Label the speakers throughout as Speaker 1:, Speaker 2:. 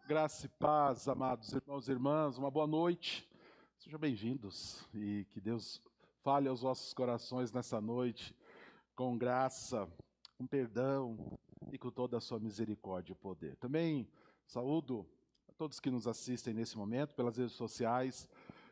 Speaker 1: Graça e paz, amados irmãos e irmãs, uma boa noite. Sejam bem-vindos e que Deus fale aos vossos corações nessa noite com graça, com perdão e com toda a sua misericórdia e poder. Também saúdo a todos que nos assistem nesse momento pelas redes sociais.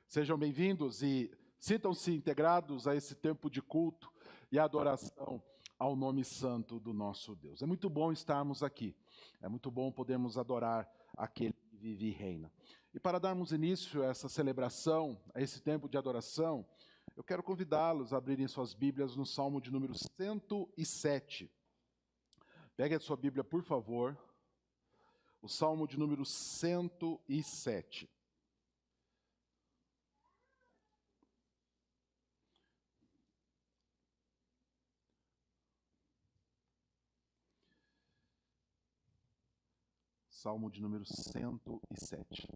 Speaker 1: Sejam bem-vindos e sintam-se integrados a esse tempo de culto e adoração ao nome santo do nosso Deus. É muito bom estarmos aqui, é muito bom podermos adorar aquele que vive e reina. E para darmos início a essa celebração, a esse tempo de adoração, eu quero convidá-los a abrirem suas Bíblias no Salmo de número 107. Pegue a sua Bíblia, por favor, o Salmo de número 107. Salmo de número 107.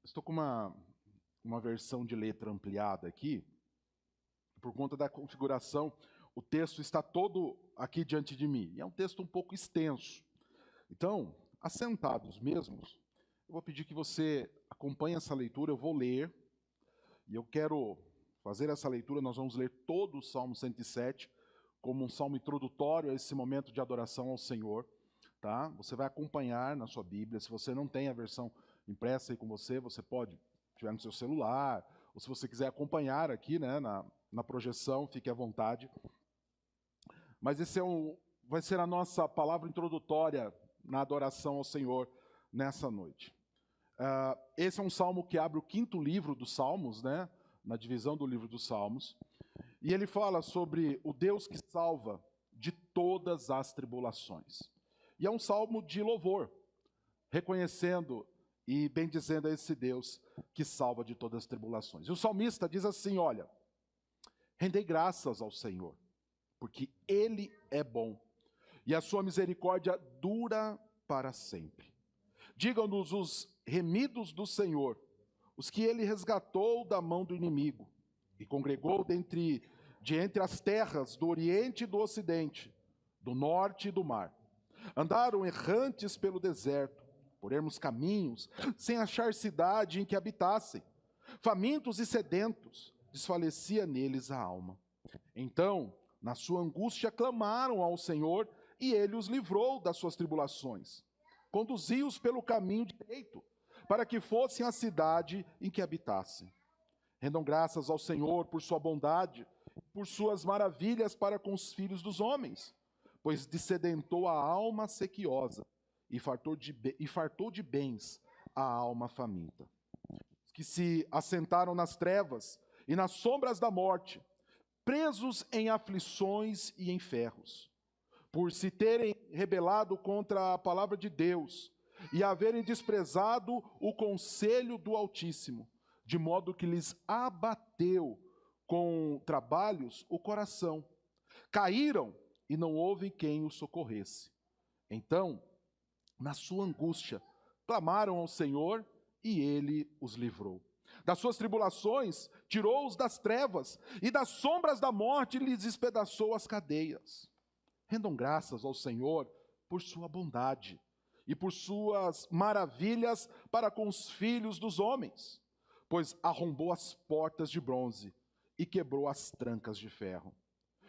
Speaker 1: Estou com uma versão de letra ampliada aqui. Por conta da configuração, o texto está todo aqui diante de mim. E é um texto um pouco extenso. Então, assentados mesmos, eu vou pedir que você acompanhe essa leitura. Eu vou ler. E eu quero fazer essa leitura. Nós vamos ler todo o Salmo 107 como um salmo introdutório a esse momento de adoração ao Senhor. Tá? Você vai acompanhar na sua Bíblia. Se você não tem a versão impressa aí com você, você pode tiver no seu celular, ou se você quiser acompanhar aqui, né, na projeção, fique à vontade. Mas esse vai ser a nossa palavra introdutória na adoração ao Senhor nessa noite. Esse é um salmo que abre o 5º livro dos Salmos, né, na divisão do livro dos Salmos, e ele fala sobre o Deus que salva de todas as tribulações. E é um salmo de louvor, reconhecendo e bendizendo a esse Deus que salva de todas as tribulações. E o salmista diz assim, olha, rendei graças ao Senhor, porque Ele é bom, e a sua misericórdia dura para sempre. Digam-nos os remidos do Senhor, os que Ele resgatou da mão do inimigo, e congregou de entre as terras do Oriente e do Ocidente, do Norte e do Mar. Andaram errantes pelo deserto, por ermos caminhos, sem achar cidade em que habitassem. Famintos e sedentos, desfalecia neles a alma. Então, na sua angústia, clamaram ao Senhor, e Ele os livrou das suas tribulações. Conduziu-os pelo caminho direito, para que fossem à cidade em que habitassem. Rendam graças ao Senhor por sua bondade, por suas maravilhas para com os filhos dos homens, pois dessedentou a alma sequiosa e fartou de bens a alma faminta. Os que se assentaram nas trevas e nas sombras da morte, presos em aflições e em ferros, por se terem rebelado contra a palavra de Deus e haverem desprezado o conselho do Altíssimo, de modo que lhes abateu com trabalhos o coração. Caíram e não houve quem os socorresse. Então, na sua angústia, clamaram ao Senhor e Ele os livrou. Das suas tribulações, tirou-os das trevas, e das sombras da morte lhes despedaçou as cadeias. Rendam graças ao Senhor por sua bondade e por suas maravilhas para com os filhos dos homens, pois arrombou as portas de bronze e quebrou as trancas de ferro.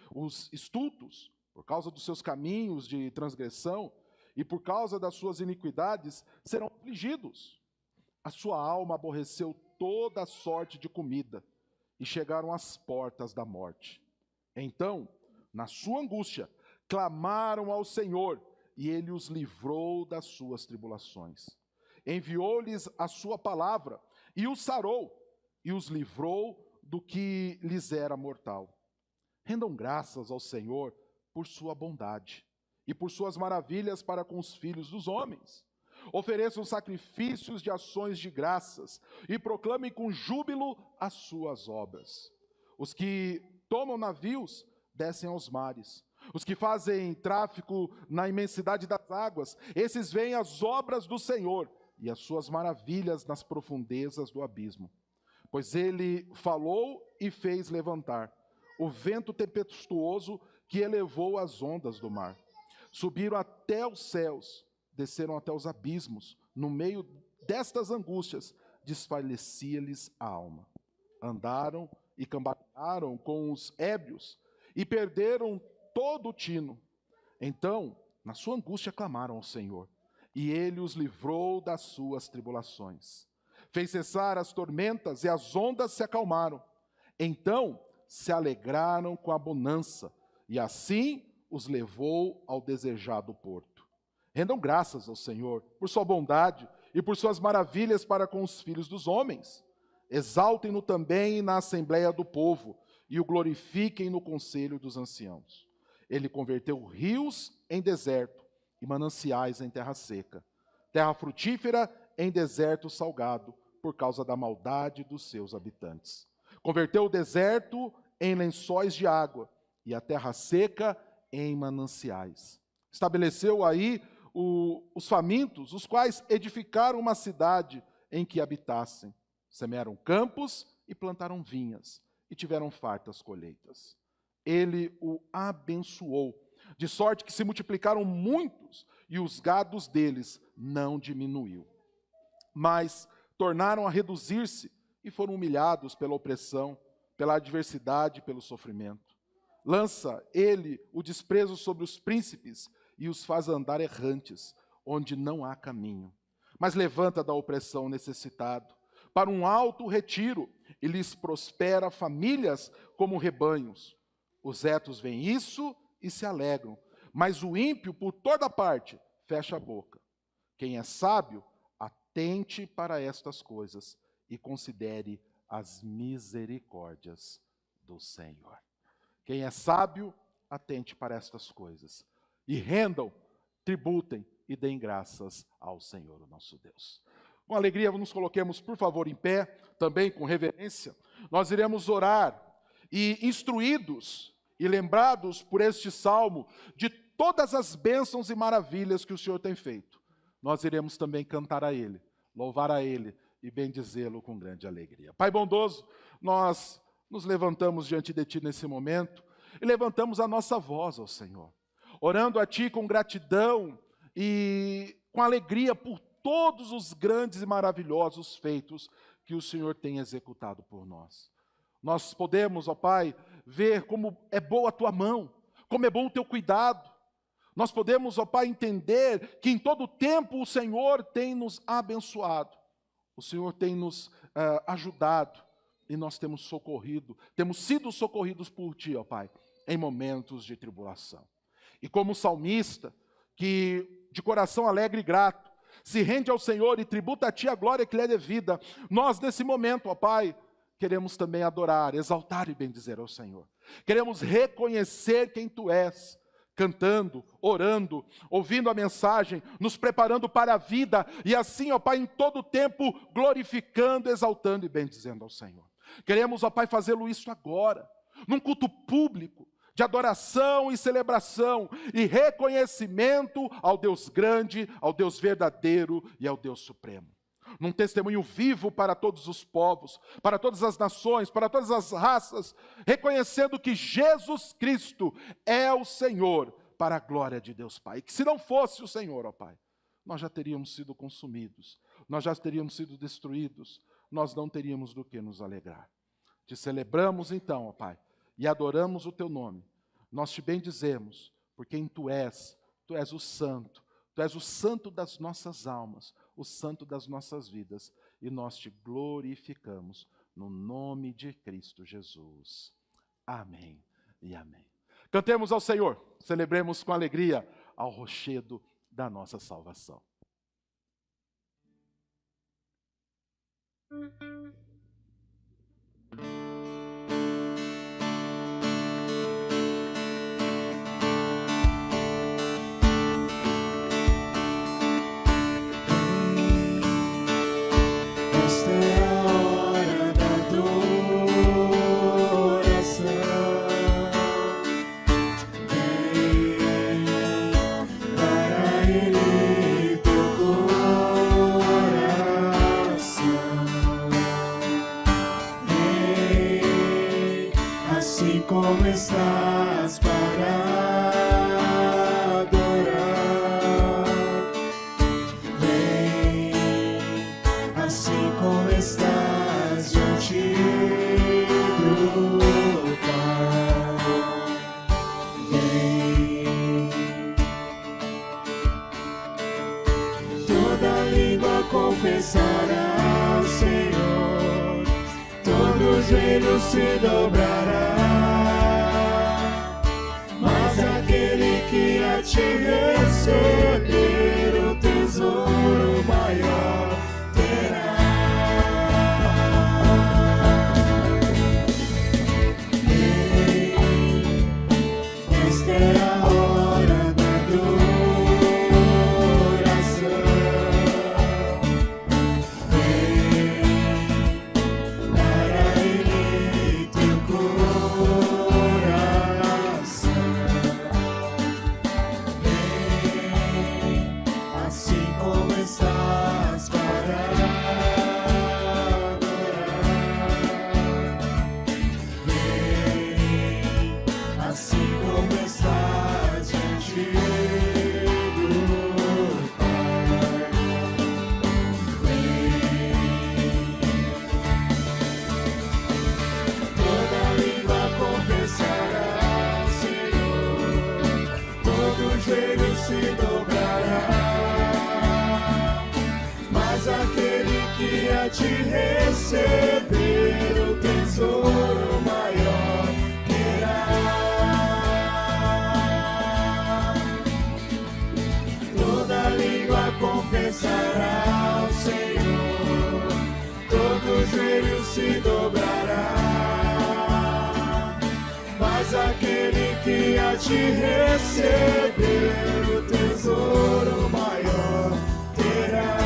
Speaker 1: Os estultos, por causa dos seus caminhos de transgressão e por causa das suas iniquidades, serão afligidos. A sua alma aborreceu toda sorte de comida e chegaram às portas da morte. Então, na sua angústia, clamaram ao Senhor e Ele os livrou das suas tribulações. Enviou-lhes a sua palavra e os sarou e os livrou do que lhes era mortal. Rendam graças ao Senhor por sua bondade e por suas maravilhas para com os filhos dos homens. Ofereçam sacrifícios de ações de graças e proclamem com júbilo as suas obras. Os que tomam navios descem aos mares. Os que fazem tráfico na imensidade das águas, esses veem as obras do Senhor e as suas maravilhas nas profundezas do abismo. Pois Ele falou e fez levantar o vento tempestuoso que elevou as ondas do mar. Subiram até os céus desceram até os abismos. No meio destas angústias, desfalecia-lhes a alma. Andaram e cambalearam com os ébrios e perderam todo o tino. Então, na sua angústia, clamaram ao Senhor, e ele os livrou das suas tribulações. Fez cessar as tormentas e as ondas se acalmaram. Então se alegraram com a bonança, e assim os levou ao desejado porto. Rendam graças ao Senhor por sua bondade e por suas maravilhas para com os filhos dos homens. Exaltem-no também na assembleia do povo e o glorifiquem no conselho dos anciãos. Ele converteu rios em deserto e mananciais em terra seca, terra frutífera em deserto salgado, por causa da maldade dos seus habitantes. Converteu o deserto em lençóis de água e a terra seca em mananciais. Estabeleceu aí os famintos, os quais edificaram uma cidade em que habitassem. Semearam campos e plantaram vinhas, e tiveram fartas colheitas. Ele o abençoou, de sorte que se multiplicaram muitos, e os gados deles não diminuiu. Mas tornaram a reduzir-se, e foram humilhados pela opressão, pela adversidade, pelo sofrimento. Lança ele o desprezo sobre os príncipes, e os faz andar errantes, onde não há caminho. Mas levanta da opressão o necessitado, para um alto retiro, e lhes prospera famílias como rebanhos. Os retos veem isso e se alegram, mas o ímpio, por toda parte, fecha a boca. Quem é sábio, atente para estas coisas e considere as misericórdias do Senhor. Quem é sábio, atente para estas coisas. E rendam, tributem e deem graças ao Senhor, o nosso Deus. Com alegria, nos coloquemos, por favor, em pé, também com reverência. Nós iremos orar e, instruídos e lembrados por este salmo de todas as bênçãos e maravilhas que o Senhor tem feito, nós iremos também cantar a Ele, louvar a Ele e bendizê-lo com grande alegria. Pai bondoso, nós nos levantamos diante de Ti nesse momento e levantamos a nossa voz ao Senhor, orando a Ti com gratidão e com alegria por todos os grandes e maravilhosos feitos que o Senhor tem executado por nós. Nós podemos, ó Pai, ver como é boa a Tua mão, como é bom o Teu cuidado. Nós podemos, ó Pai, entender que em todo tempo o Senhor tem nos abençoado, o Senhor tem nos ajudado, e nós temos sido socorridos por Ti, ó Pai, em momentos de tribulação. E como salmista, que de coração alegre e grato, se rende ao Senhor e tributa a Ti a glória que lhe é devida, nós nesse momento, ó Pai, queremos também adorar, exaltar e bendizer ao Senhor. Queremos reconhecer quem Tu és, cantando, orando, ouvindo a mensagem, nos preparando para a vida, e assim, ó Pai, em todo o tempo, glorificando, exaltando e bendizendo ao Senhor. Queremos, ó Pai, fazê-lo isso agora, num culto público, de adoração e celebração, e reconhecimento ao Deus grande, ao Deus verdadeiro e ao Deus supremo. Num testemunho vivo para todos os povos, para todas as nações, para todas as raças, reconhecendo que Jesus Cristo é o Senhor, para a glória de Deus Pai. E que se não fosse o Senhor, ó Pai, nós já teríamos sido consumidos, nós já teríamos sido destruídos, nós não teríamos do que nos alegrar. Te celebramos então, ó Pai, e adoramos o Teu nome. Nós Te bendizemos, porque em Tu és o Santo, Tu és o Santo das nossas almas, o Santo das nossas vidas, e nós Te glorificamos no nome de Cristo Jesus. Amém e amém. Cantemos ao Senhor, celebremos com alegria ao rochedo da nossa salvação.
Speaker 2: Ele teu coração. joelho se dobrará, mas aquele que a ti receber o tesouro maior terá. Esta é a hora da adoração. Vem para Ele teu coração. Vem assim como estás para adorar. Vem assim como estás diante do Pai. Toda língua confessará ao Senhor, todo joelho se dobrará, mas aquele que a ti receber o tesouro maior terá. Toda língua confessará ao Senhor, todo joelho se dobrará, mas aquele que a ti receber o tesouro maior terá.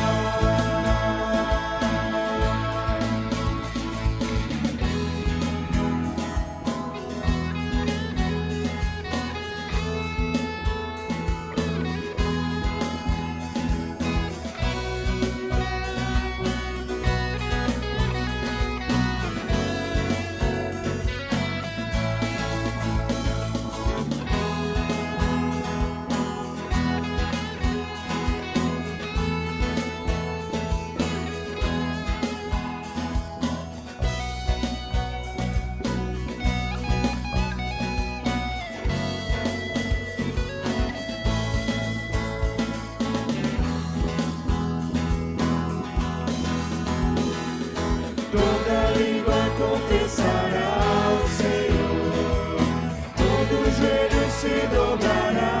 Speaker 2: Toda língua confessará ao Senhor, todo joelho se dobrará,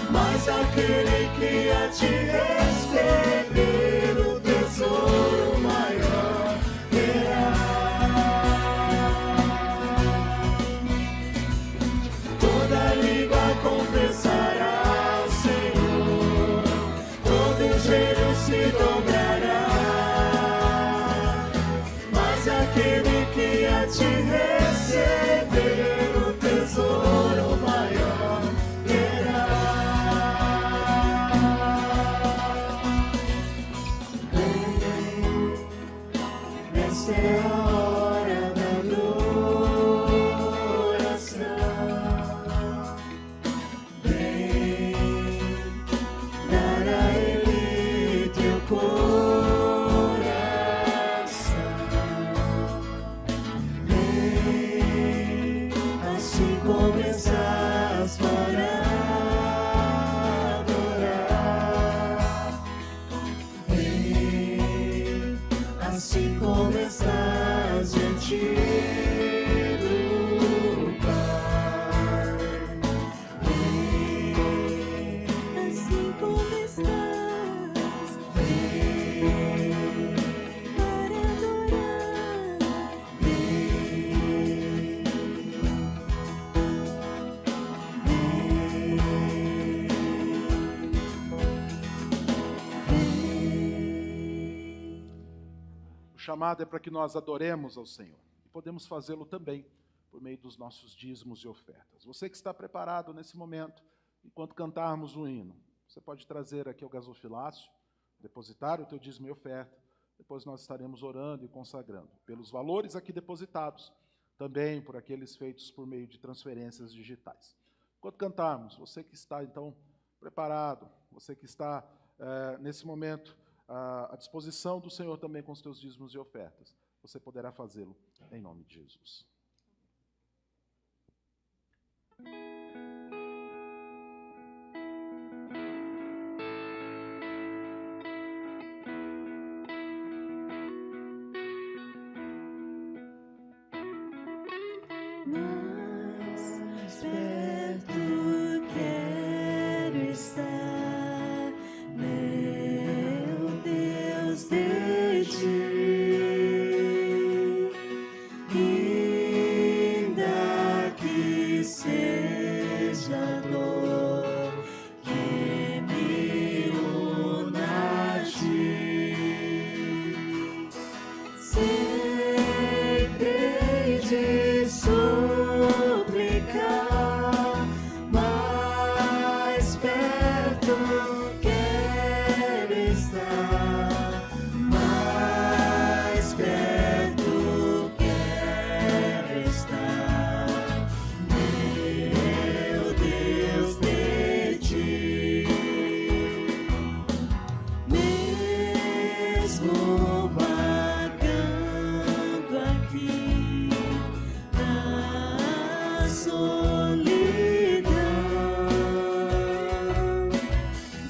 Speaker 2: mas aquele que a ti receber o tesouro maior terá. Toda língua confessará ao Senhor, todo joelho se dobrará, aquele que a ti receber o tesouro maior terá. Vem, esta é a hora da adoração. Vem dar a Ele teu coração. Assim começas para adorar. Vem, assim começas diante do Pai. Vem, assim começas. Vem para adorar. Vem.
Speaker 1: O chamado é para que nós adoremos ao Senhor. E podemos fazê-lo também por meio dos nossos dízimos e ofertas. Você que está preparado nesse momento, enquanto cantarmos o hino, você pode trazer aqui ao gasofilácio, depositar o teu dízimo e oferta. Depois nós estaremos orando e consagrando pelos valores aqui depositados, também por aqueles feitos por meio de transferências digitais. Enquanto cantarmos, você que está então preparado, você que está nesse momento à disposição do Senhor também com os teus dízimos e ofertas, você poderá fazê-lo em nome de Jesus.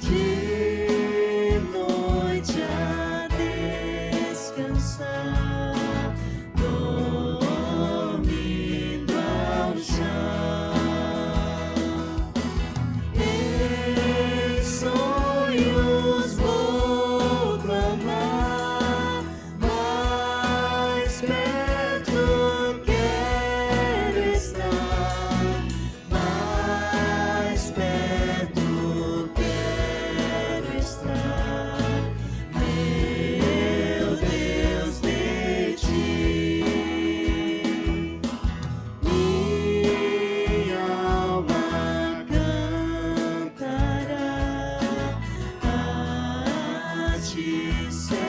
Speaker 2: de noite a descansar, dormindo ao chão. Em sonhos vou clamar, mais perto quero estar, mais perto quero estar, meu Deus, de ti. Minha alma cantará a ti, Senhor.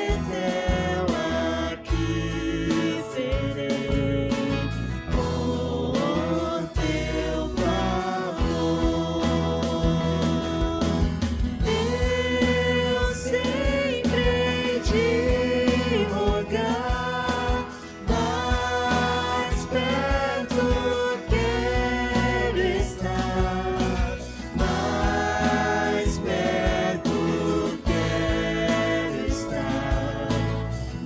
Speaker 2: Betel aqui verei por teu favor. Eu sempre te rogar, mais perto quero estar, mais perto quero estar,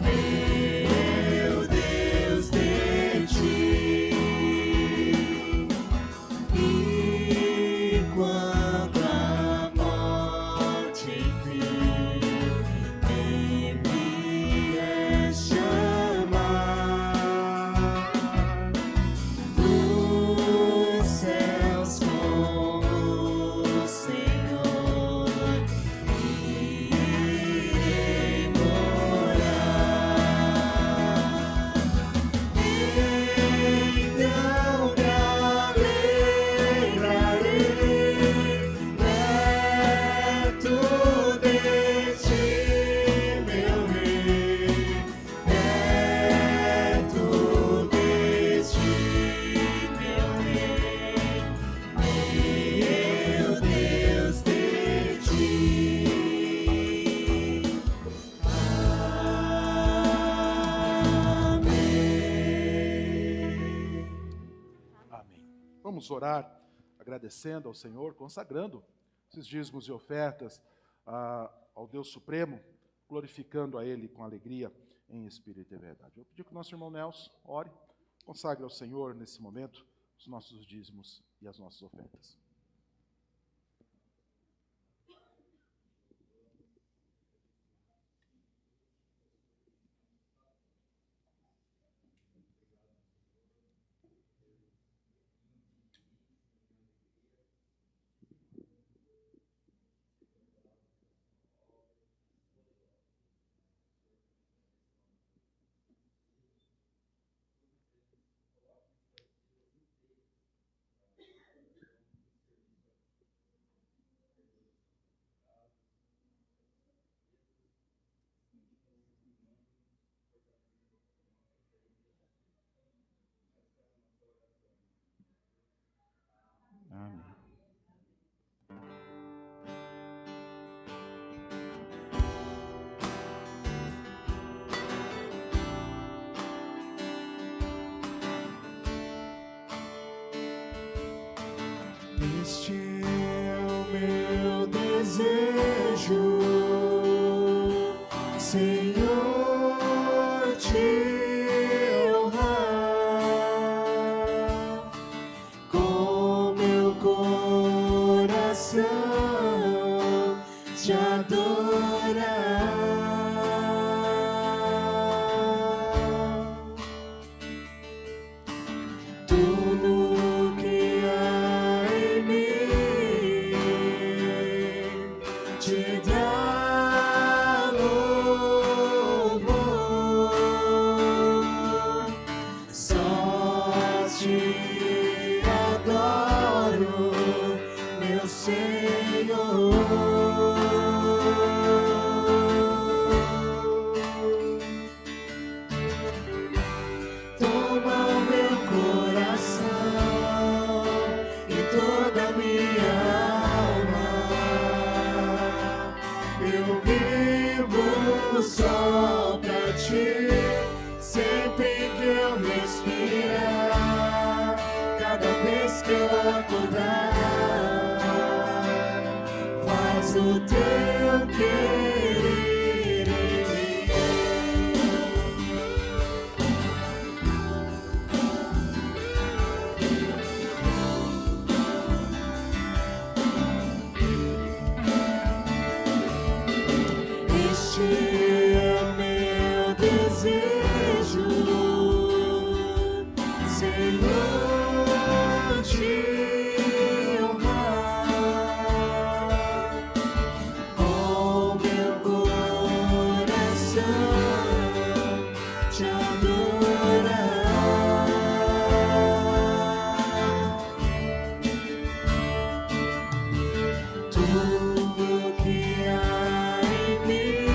Speaker 2: meu Deus, de ti. E quando a morte enfim me vier chamar, dos céus com o Senhor irei morar. Então me alegrarei perto de ti, meu Rei, perto de ti, meu Rei, meu Deus, de ti. Amém.
Speaker 1: Amém. Vamos orar agradecendo ao Senhor, consagrando esses dízimos e ofertas ao Deus Supremo, glorificando a Ele com alegria em espírito e verdade. Eu pedi que o nosso irmão Nelson ore, consagre ao Senhor nesse momento os nossos dízimos e as nossas ofertas. Amém.
Speaker 2: Este é o meu desejo, Senhor, te honrar com meu coração, te adorar. Tudo que há em mim te dá louvor. respirar, cada vez que eu acordar, faz o teu querer em mim. Este é meu desejo, Senhor, te honrar com meu coração, te adorar. Tudo que há em mim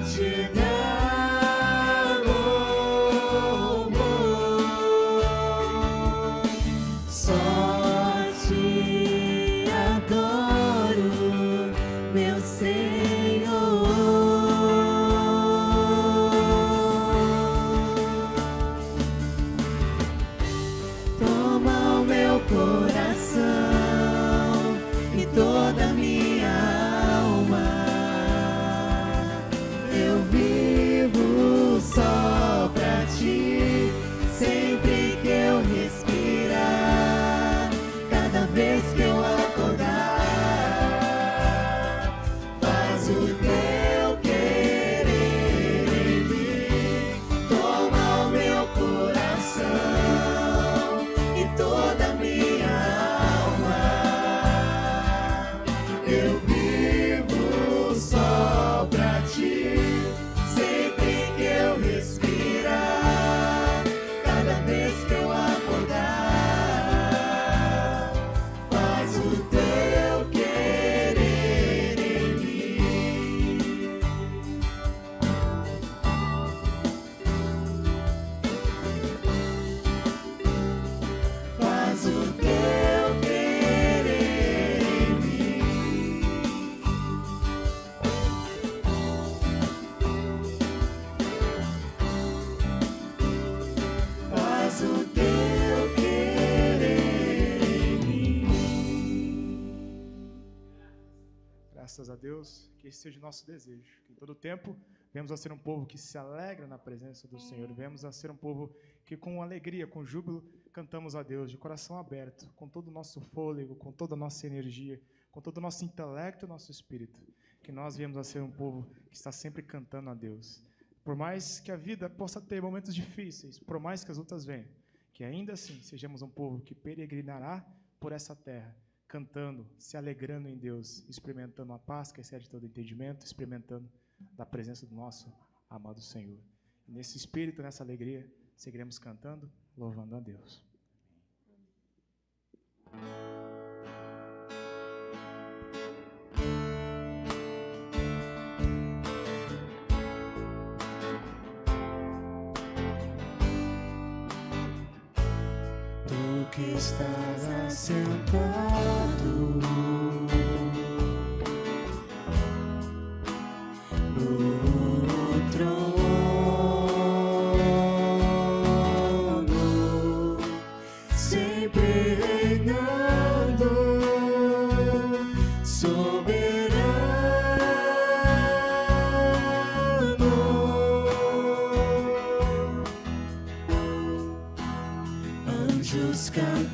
Speaker 2: te dá louvor, só te adoro, meu Senhor. Toma o meu coração e toda a minha alma. Eu vivo só pra ti, sempre que eu respirar, cada vez que eu acordar, faz o teu querer em mim. Toma o meu coração e toda a minha alma. Eu vivo só pra ti, sempre que eu respirar, cada vez que eu acordar, faz o teu querer em mim. Faz o teu querer em mim. Faz o teu querer em mim.
Speaker 3: Graças a Deus, que esse seja o nosso desejo. Que em todo tempo venhamos a ser um povo que se alegra na presença do Senhor. Venhamos a ser um povo que com alegria, com júbilo, cantamos a Deus de coração aberto, com todo o nosso fôlego, com toda a nossa energia, com todo o nosso intelecto e nosso espírito. Que nós venhamos a ser um povo que está sempre cantando a Deus. Por mais que a vida possa ter momentos difíceis, por mais que as lutas venham, que ainda assim sejamos um povo que peregrinará por essa terra, cantando, se alegrando em Deus, experimentando a paz que excede todo entendimento, experimentando da presença do nosso amado Senhor. E nesse espírito, nessa alegria, seguiremos cantando, louvando a Deus.
Speaker 2: Tu que estás assentado no trono, sempre reinando, soberano. Anjos cantando,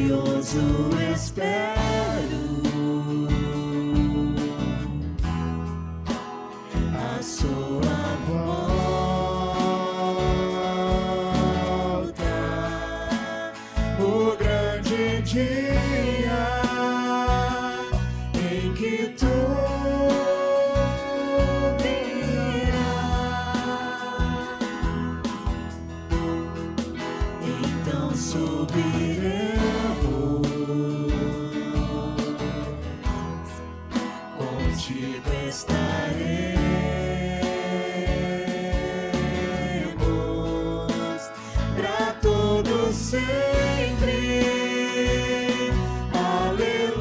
Speaker 2: ansioso espero a sua volta, o grande dia em que tu subiremos, contigo estaremos, pra todo sempre. Aleluia,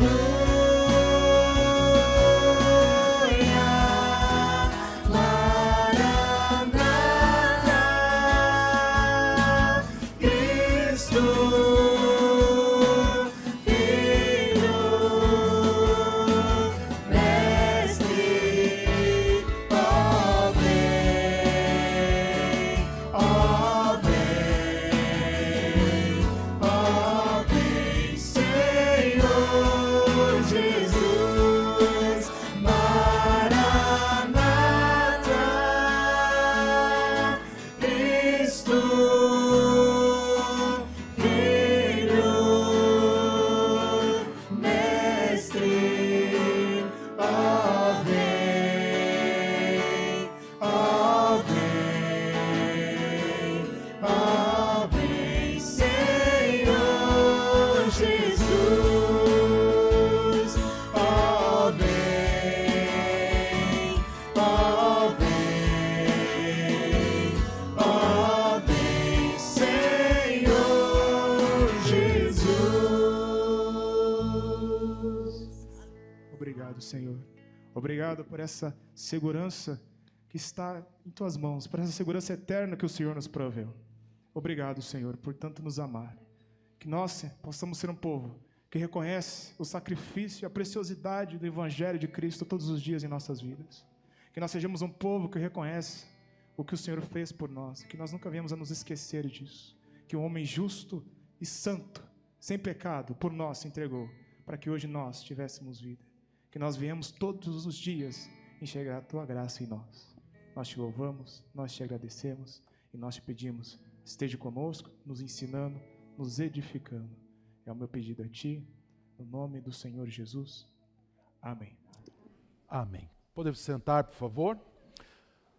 Speaker 2: Maranata, Cristo.
Speaker 3: Obrigado, Senhor. Obrigado por essa segurança que está em Tuas mãos, por essa segurança eterna que o Senhor nos proveu. Obrigado, Senhor, por tanto nos amar. Que nós possamos ser um povo que reconhece o sacrifício e a preciosidade do Evangelho de Cristo todos os dias em nossas vidas. Que nós sejamos um povo que reconhece o que o Senhor fez por nós, que nós nunca viemos a nos esquecer disso. Que um homem justo e santo, sem pecado, por nós se entregou, para que hoje nós tivéssemos vida. Que nós viemos todos os dias enxergar a Tua graça em nós. Nós Te louvamos, nós Te agradecemos e nós Te pedimos, esteja conosco, nos ensinando, nos edificando. É o meu pedido a Ti, no nome do Senhor Jesus. Amém.
Speaker 1: Amém. Podemos sentar, por favor?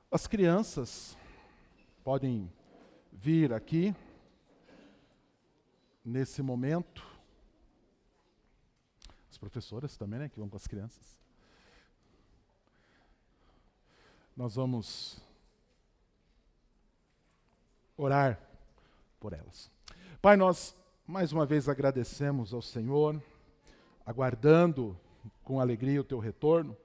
Speaker 1: As crianças podem vir aqui nesse momento. As professoras também, né, que vão com as crianças. Nós vamos orar por elas. Pai, nós mais uma vez agradecemos ao Senhor, aguardando com alegria o Teu retorno,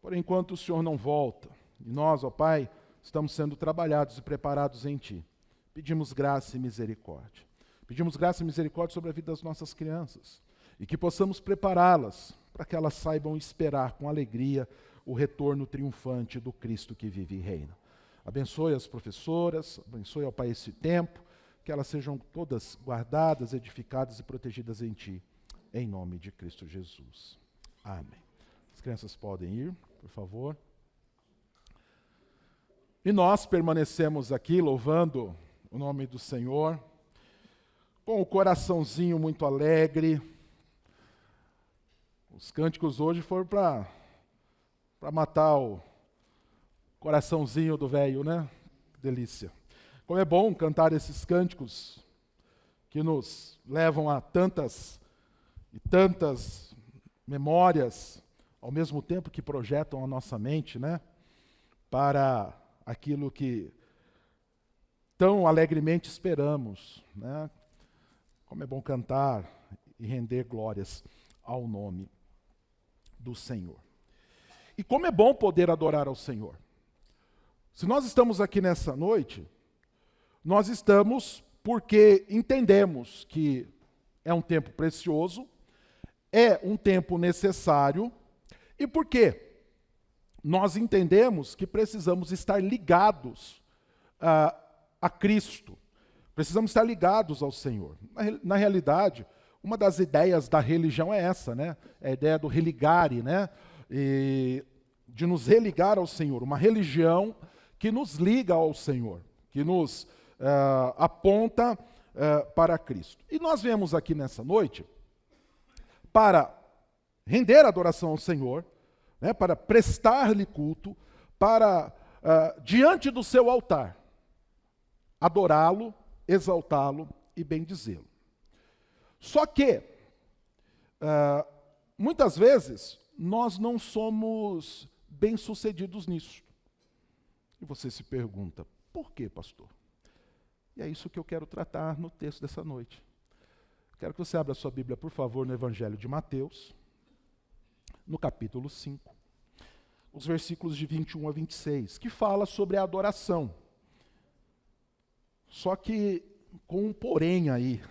Speaker 1: porém enquanto o Senhor não volta, e nós, ó Pai, estamos sendo trabalhados e preparados em Ti, pedimos graça e misericórdia. Pedimos graça e misericórdia sobre a vida das nossas crianças, e que possamos prepará-las para que elas saibam esperar com alegria o retorno triunfante do Cristo que vive e reina. Abençoe as professoras, abençoe, ó Pai, esse tempo, que elas sejam todas guardadas, edificadas e protegidas em Ti, em nome de Cristo Jesus. Amém. As crianças podem ir, por favor. E nós permanecemos aqui louvando o nome do Senhor, com o coraçãozinho muito alegre. Os cânticos hoje foram para matar o coraçãozinho do velho, né? Que delícia. Como é bom cantar esses cânticos que nos levam a tantas e tantas memórias, ao mesmo tempo que projetam a nossa mente, né? Para aquilo que tão alegremente esperamos, né? Como é bom cantar e render glórias ao nome do Senhor. E como é bom poder adorar ao Senhor. Se nós estamos aqui nessa noite, nós estamos porque entendemos que é um tempo precioso, é um tempo necessário, e porque nós entendemos que precisamos estar ligados a Cristo, precisamos estar ligados ao Senhor. Na realidade, uma das ideias da religião é essa, né? É a ideia do religare, né? E de nos religar ao Senhor. Uma religião que nos liga ao Senhor, que nos aponta para Cristo. E nós viemos aqui nessa noite para render adoração ao Senhor, né? Para prestar-lhe culto, para, diante do seu altar, adorá-lo, exaltá-lo e bendizê-lo. Só que, muitas vezes, nós não somos bem-sucedidos nisso. E você se pergunta, por quê, pastor? E é isso que eu quero tratar no texto dessa noite. Quero que você abra a sua Bíblia, por favor, no Evangelho de Mateus, no capítulo 5, os versículos de 21 a 26, que fala sobre a adoração. Só que com um porém aí,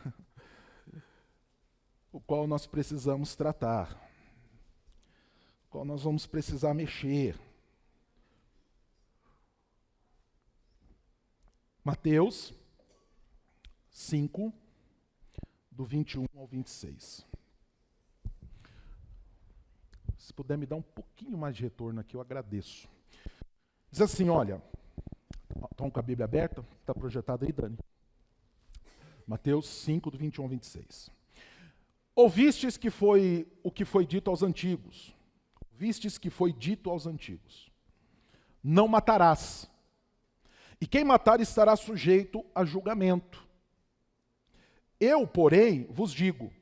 Speaker 1: o qual nós precisamos tratar, o qual nós vamos precisar mexer. Mateus 5, do 21 ao 26. Se puder me dar um pouquinho mais de retorno aqui, eu agradeço. Diz assim, olha, estão com a Bíblia aberta? Está projetada aí, Dani? Mateus 5, do 21 ao 26. Ouvistes que foi o que foi dito aos antigos. Ouvistes que foi dito aos antigos. Não matarás. E quem matar estará sujeito a julgamento. Eu, porém, vos digo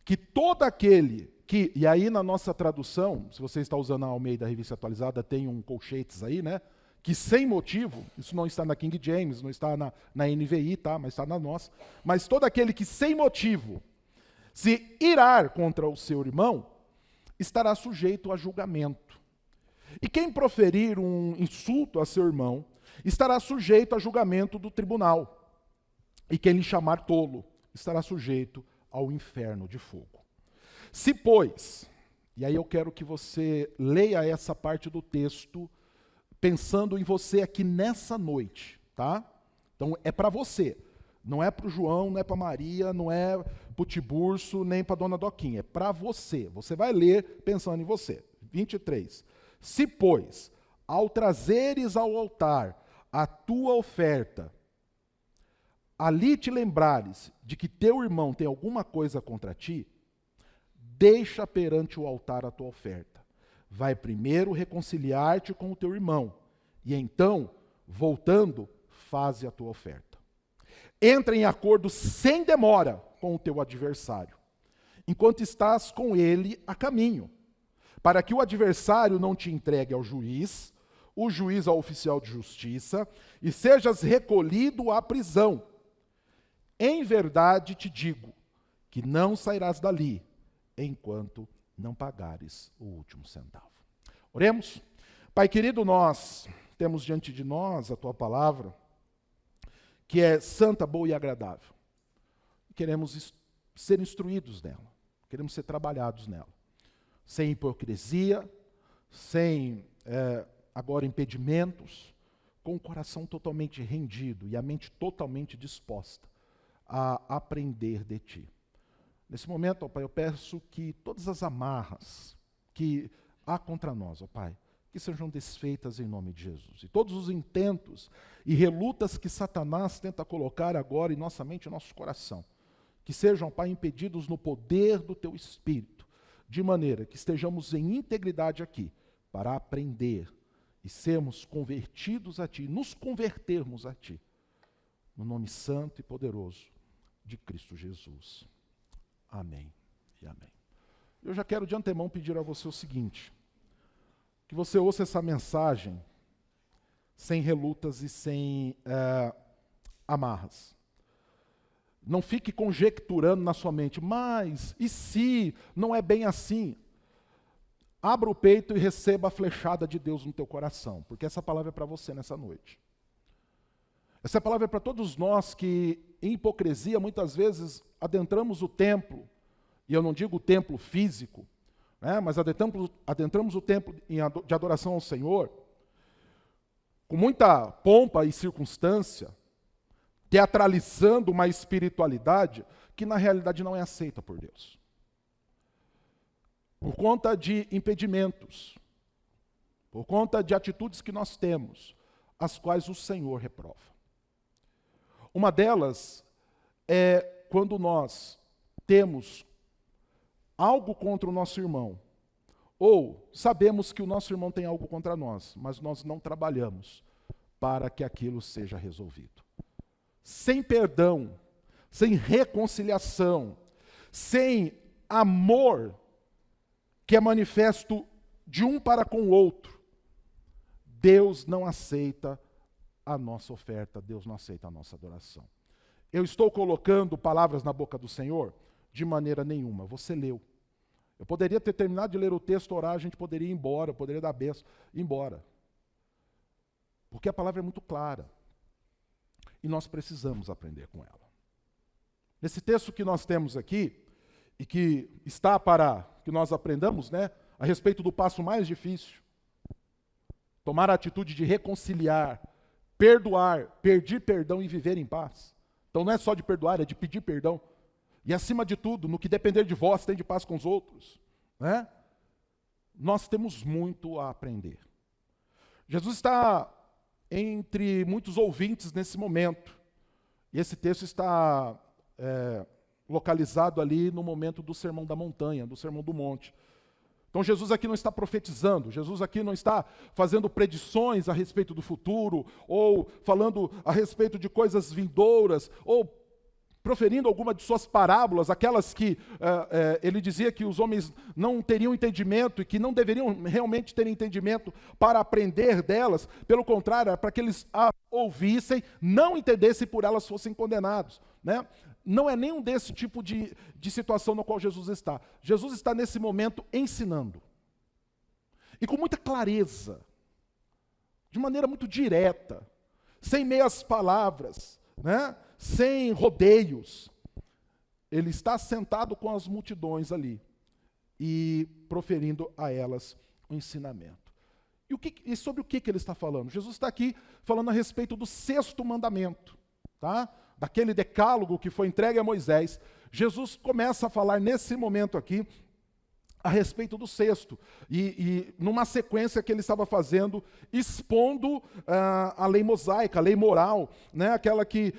Speaker 1: que todo aquele que, e aí na nossa tradução, se você está usando a Almeida Revista Atualizada, tem um colchetes aí, né? Que sem motivo, isso não está na King James, não está na NVI, tá? Mas está na nossa. Mas todo aquele que sem motivo se irar contra o seu irmão, estará sujeito a julgamento. E quem proferir um insulto a seu irmão, estará sujeito a julgamento do tribunal. E quem lhe chamar tolo, estará sujeito ao inferno de fogo. Se, pois, e aí eu quero que você leia essa parte do texto, pensando em você aqui nessa noite, tá? Então é para você, não é para o João, não é para Maria, não é para o Tiburcio, nem para a dona Doquinha, é para você. Você vai ler pensando em você. 23. Se, pois, ao trazeres ao altar a tua oferta, ali te lembrares de que teu irmão tem alguma coisa contra ti, deixa perante o altar a tua oferta. Vai primeiro reconciliar-te com o teu irmão, e então, voltando, faze a tua oferta. Entra em acordo sem demora com o teu adversário, enquanto estás com ele a caminho, para que o adversário não te entregue ao juiz, o juiz ao oficial de justiça, e sejas recolhido à prisão. Em verdade te digo, que não sairás dali, enquanto não pagares o último centavo. Oremos. Pai querido, nós temos diante de nós a Tua palavra, que é santa, boa e agradável. Queremos ser instruídos nela, queremos ser trabalhados nela, sem hipocrisia, sem agora impedimentos, com o coração totalmente rendido e a mente totalmente disposta a aprender de Ti. Nesse momento, ó Pai, eu peço que todas as amarras que há contra nós, ó Pai, que sejam desfeitas em nome de Jesus. E todos os intentos e relutas que Satanás tenta colocar agora em nossa mente e nosso coração, que sejam, Pai, impedidos no poder do Teu Espírito, de maneira que estejamos em integridade aqui, para aprender e sermos convertidos a Ti, nos convertermos a Ti, no nome santo e poderoso de Cristo Jesus. Amém e amém. Eu já quero de antemão pedir a você o seguinte, que você ouça essa mensagem sem relutas e sem amarras. Não fique conjecturando na sua mente, mas e se não é bem assim? Abra o peito e receba a flechada de Deus no teu coração, porque essa palavra é para você nessa noite. Essa palavra é para todos nós que, em hipocrisia, muitas vezes adentramos o templo, e eu não digo o templo físico, né, mas adentramos o templo de adoração ao Senhor, com muita pompa e circunstância, teatralizando uma espiritualidade que na realidade não é aceita por Deus. Por conta de impedimentos, por conta de atitudes que nós temos, as quais o Senhor reprova. Uma delas é quando nós temos algo contra o nosso irmão, ou sabemos que o nosso irmão tem algo contra nós, mas nós não trabalhamos para que aquilo seja resolvido. Sem perdão, sem reconciliação, sem amor que é manifesto de um para com o outro, Deus não aceita a nossa oferta, Deus não aceita a nossa adoração. Eu estou colocando palavras na boca do Senhor? De maneira nenhuma. Você leu. Eu poderia ter terminado de ler o texto, orar, a gente poderia ir embora, eu poderia dar bênção, ir embora. Porque a palavra é muito clara. E nós precisamos aprender com ela. Nesse texto que nós temos aqui, e que está para que nós aprendamos, né, a respeito do passo mais difícil, tomar a atitude de reconciliar, perdoar, pedir perdão e viver em paz. Então não é só de perdoar, é de pedir perdão. E acima de tudo, no que depender de vós, tem de paz com os outros. Né? Nós temos muito a aprender. Jesus está entre muitos ouvintes nesse momento. E esse texto está localizado ali no momento do Sermão da Montanha, do Sermão do Monte. Então Jesus aqui não está profetizando, Jesus aqui não está fazendo predições a respeito do futuro, ou falando a respeito de coisas vindouras, ou proferindo alguma de suas parábolas, aquelas que ele dizia que os homens não teriam entendimento e que não deveriam realmente ter entendimento para aprender delas. Pelo contrário, é para que eles a ouvissem, não entendessem e por elas fossem condenados. Né? Não é nenhum desse tipo de situação no qual Jesus está. Jesus está nesse momento ensinando. E com muita clareza, de maneira muito direta, sem meias palavras, né? Sem rodeios. Ele está sentado com as multidões ali e proferindo a elas o ensinamento. E sobre o que ele está falando? Jesus está aqui falando a respeito do 6º mandamento, tá? Daquele decálogo que foi entregue a Moisés. Jesus começa a falar nesse momento aqui a respeito do 6º, e numa sequência que ele estava fazendo, expondo a lei mosaica, a lei moral, né, aquela que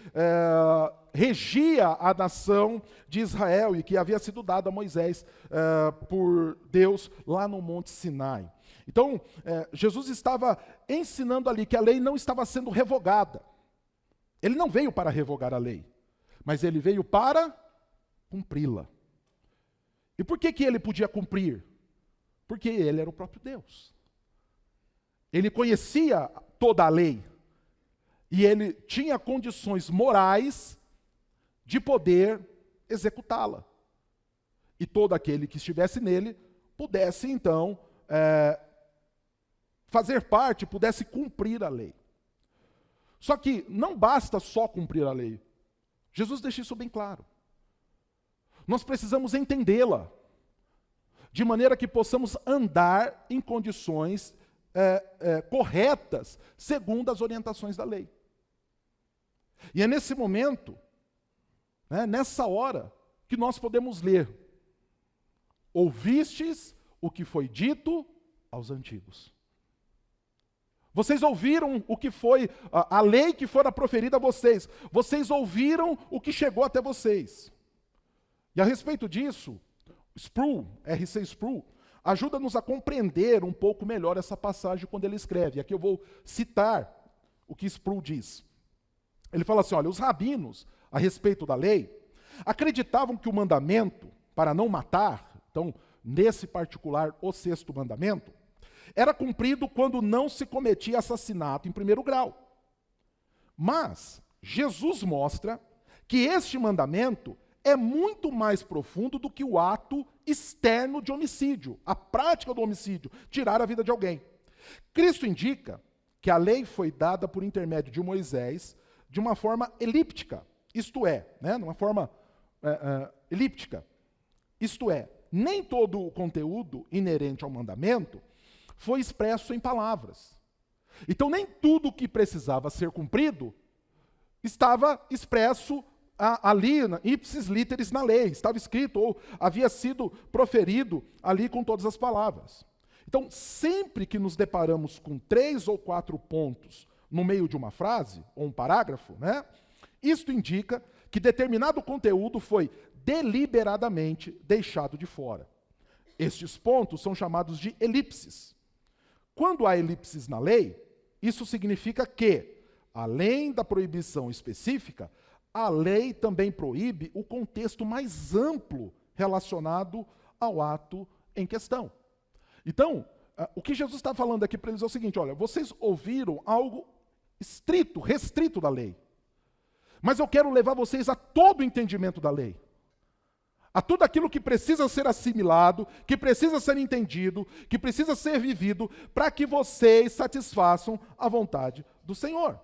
Speaker 1: regia a nação de Israel e que havia sido dada a Moisés por Deus lá no Monte Sinai. Então, Jesus estava ensinando ali que a lei não estava sendo revogada. Ele não veio para revogar a lei, mas ele veio para cumpri-la. E por que ele podia cumprir? Porque ele era o próprio Deus. Ele conhecia toda a lei. E ele tinha condições morais de poder executá-la. E todo aquele que estivesse nele pudesse, então, fazer parte, pudesse cumprir a lei. Só que não basta só cumprir a lei. Jesus deixa isso bem claro. Nós precisamos entendê-la, de maneira que possamos andar em condições corretas, segundo as orientações da lei. E é nesse momento, nessa hora, que nós podemos ler: ouvistes o que foi dito aos antigos. Vocês ouviram o que foi, a lei que fora proferida a vocês. Vocês ouviram o que chegou até vocês. E a respeito disso, R.C. Sproul, ajuda-nos a compreender um pouco melhor essa passagem quando ele escreve. Aqui eu vou citar o que Sproul diz. Ele fala assim, olha, os rabinos, a respeito da lei, acreditavam que o mandamento para não matar, então, nesse particular, o 6º mandamento, era cumprido quando não se cometia assassinato em primeiro grau. Mas Jesus mostra que este mandamento é muito mais profundo do que o ato externo de homicídio, a prática do homicídio, tirar a vida de alguém. Cristo indica que a lei foi dada por intermédio de Moisés de uma forma elíptica, isto é, de uma forma elíptica, isto é, nem todo o conteúdo inerente ao mandamento foi expresso em palavras. Então, nem tudo o que precisava ser cumprido estava expresso ali, ipsis literis na lei, estava escrito, ou havia sido proferido ali com todas as palavras. Então, sempre que nos deparamos com 3 ou 4 pontos no meio de uma frase, ou um parágrafo, né, isto indica que determinado conteúdo foi deliberadamente deixado de fora. Estes pontos são chamados de elipses. Quando há elipses na lei, isso significa que, além da proibição específica, a lei também proíbe o contexto mais amplo relacionado ao ato em questão. Então, o que Jesus está falando aqui para eles é o seguinte: olha, vocês ouviram algo estrito, restrito da lei, mas eu quero levar vocês a todo o entendimento da lei, a tudo aquilo que precisa ser assimilado, que precisa ser entendido, que precisa ser vivido, para que vocês satisfaçam a vontade do Senhor.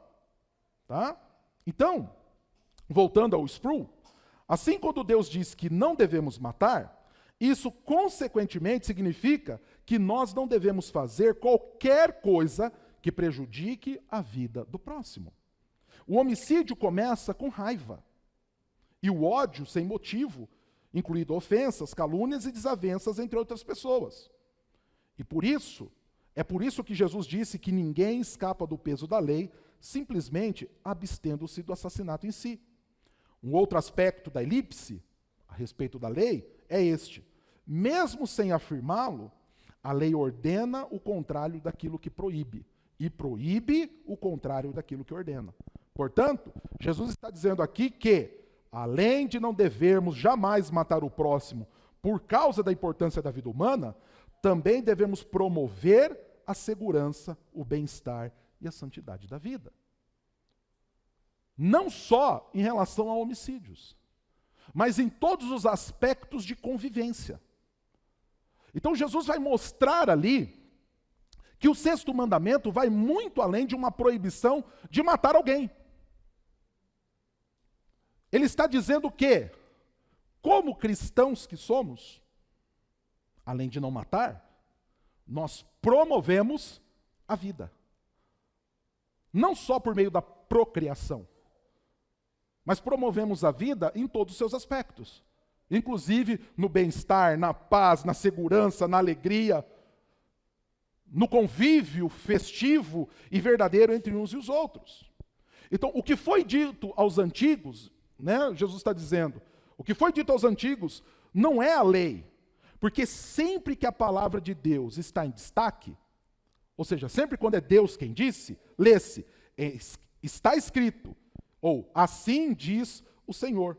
Speaker 1: Tá? Então, voltando ao Sproul, assim quando Deus diz que não devemos matar, isso consequentemente significa que nós não devemos fazer qualquer coisa que prejudique a vida do próximo. O homicídio começa com raiva, e o ódio sem motivo, incluindo ofensas, calúnias e desavenças entre outras pessoas. E é por isso que Jesus disse que ninguém escapa do peso da lei, simplesmente abstendo-se do assassinato em si. Um outro aspecto da elipse, a respeito da lei, é este: mesmo sem afirmá-lo, a lei ordena o contrário daquilo que proíbe, e proíbe o contrário daquilo que ordena. Portanto, Jesus está dizendo aqui que, além de não devermos jamais matar o próximo por causa da importância da vida humana, também devemos promover a segurança, o bem-estar e a santidade da vida. Não só em relação a homicídios, mas em todos os aspectos de convivência. Então Jesus vai mostrar ali que o 6º mandamento vai muito além de uma proibição de matar alguém. Ele está dizendo que, como cristãos que somos, além de não matar, nós promovemos a vida. Não só por meio da procriação, mas promovemos a vida em todos os seus aspectos. Inclusive no bem-estar, na paz, na segurança, na alegria, no convívio festivo e verdadeiro entre uns e os outros. Então, o que foi dito aos antigos, né, Jesus está dizendo, o que foi dito aos antigos não é a lei, porque sempre que a palavra de Deus está em destaque, ou seja, sempre quando é Deus quem disse, lê-se, está escrito, ou assim diz o Senhor.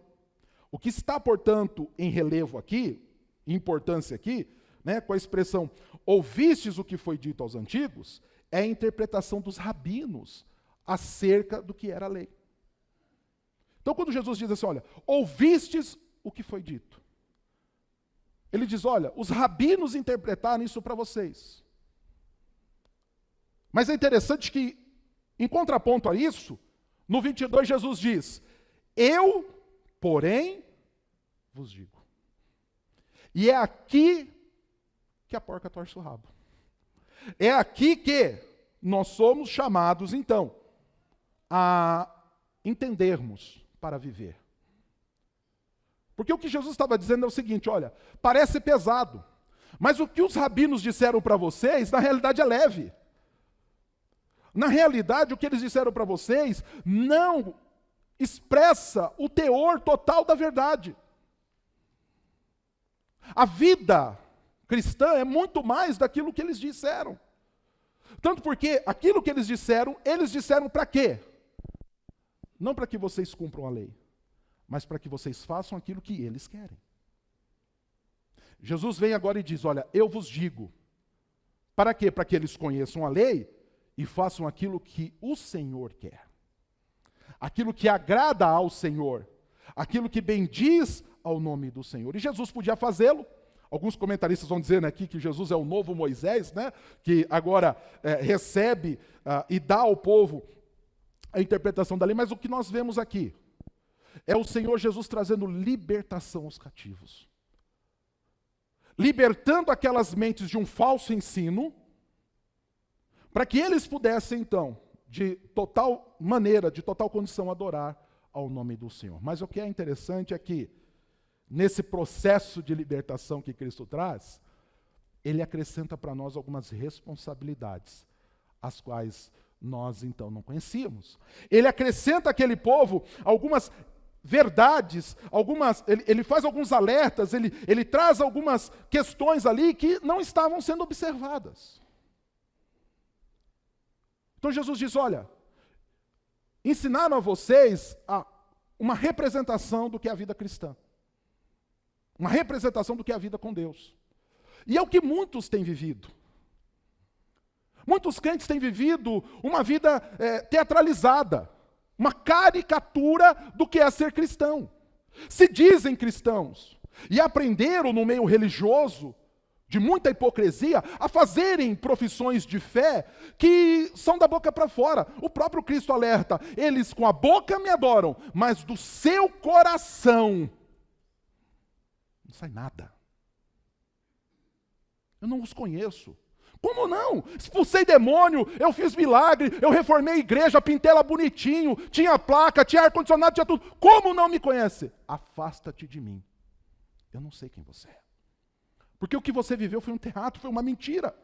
Speaker 1: O que está, portanto, em relevo aqui, em importância aqui, né, com a expressão ouvistes o que foi dito aos antigos, é a interpretação dos rabinos acerca do que era a lei. Então, quando Jesus diz assim, olha, ouvistes o que foi dito, ele diz, olha, os rabinos interpretaram isso para vocês. Mas é interessante que, em contraponto a isso, no 22 Jesus diz, eu, porém, vos digo. E é aqui que a porca torce o rabo. É aqui que nós somos chamados, então, a entendermos para viver. Porque o que Jesus estava dizendo é o seguinte, olha, parece pesado, mas o que os rabinos disseram para vocês, na realidade é leve. Na realidade, o que eles disseram para vocês não expressa o teor total da verdade. A vida cristã é muito mais daquilo que eles disseram. Tanto porque aquilo que eles disseram para quê? Não para que vocês cumpram a lei, mas para que vocês façam aquilo que eles querem. Jesus vem agora e diz, olha, eu vos digo. Para quê? Para que eles conheçam a lei e façam aquilo que o Senhor quer. Aquilo que agrada ao Senhor. Aquilo que bendiz ao nome do Senhor. E Jesus podia fazê-lo. Alguns comentaristas vão dizer aqui que Jesus é o novo Moisés, né? Que agora recebe e dá ao povo a interpretação da lei. Mas o que nós vemos aqui é o Senhor Jesus trazendo libertação aos cativos. Libertando aquelas mentes de um falso ensino, para que eles pudessem, então, de total maneira, de total condição, adorar ao nome do Senhor. Mas o que é interessante é que, nesse processo de libertação que Cristo traz, ele acrescenta para nós algumas responsabilidades, as quais nós então não conhecíamos. Ele acrescenta àquele povo algumas verdades, ele faz alguns alertas, ele traz algumas questões ali que não estavam sendo observadas. Então Jesus diz, olha, ensinaram a vocês uma representação do que é a vida cristã. Uma representação do que é a vida com Deus. E é o que muitos têm vivido. Muitos crentes têm vivido uma vida teatralizada, uma caricatura do que é ser cristão. Se dizem cristãos e aprenderam no meio religioso, de muita hipocrisia, a fazerem profissões de fé que são da boca para fora. O próprio Cristo alerta, eles com a boca me adoram, mas do seu coração não sai nada. Eu não os conheço. Como não? Expulsei demônio, eu fiz milagre, eu reformei a igreja, pintei ela bonitinho, tinha placa, tinha ar-condicionado, tinha tudo. Como não me conhece? Afasta-te de mim. Eu não sei quem você é. Porque o que você viveu foi um teatro, foi uma mentira.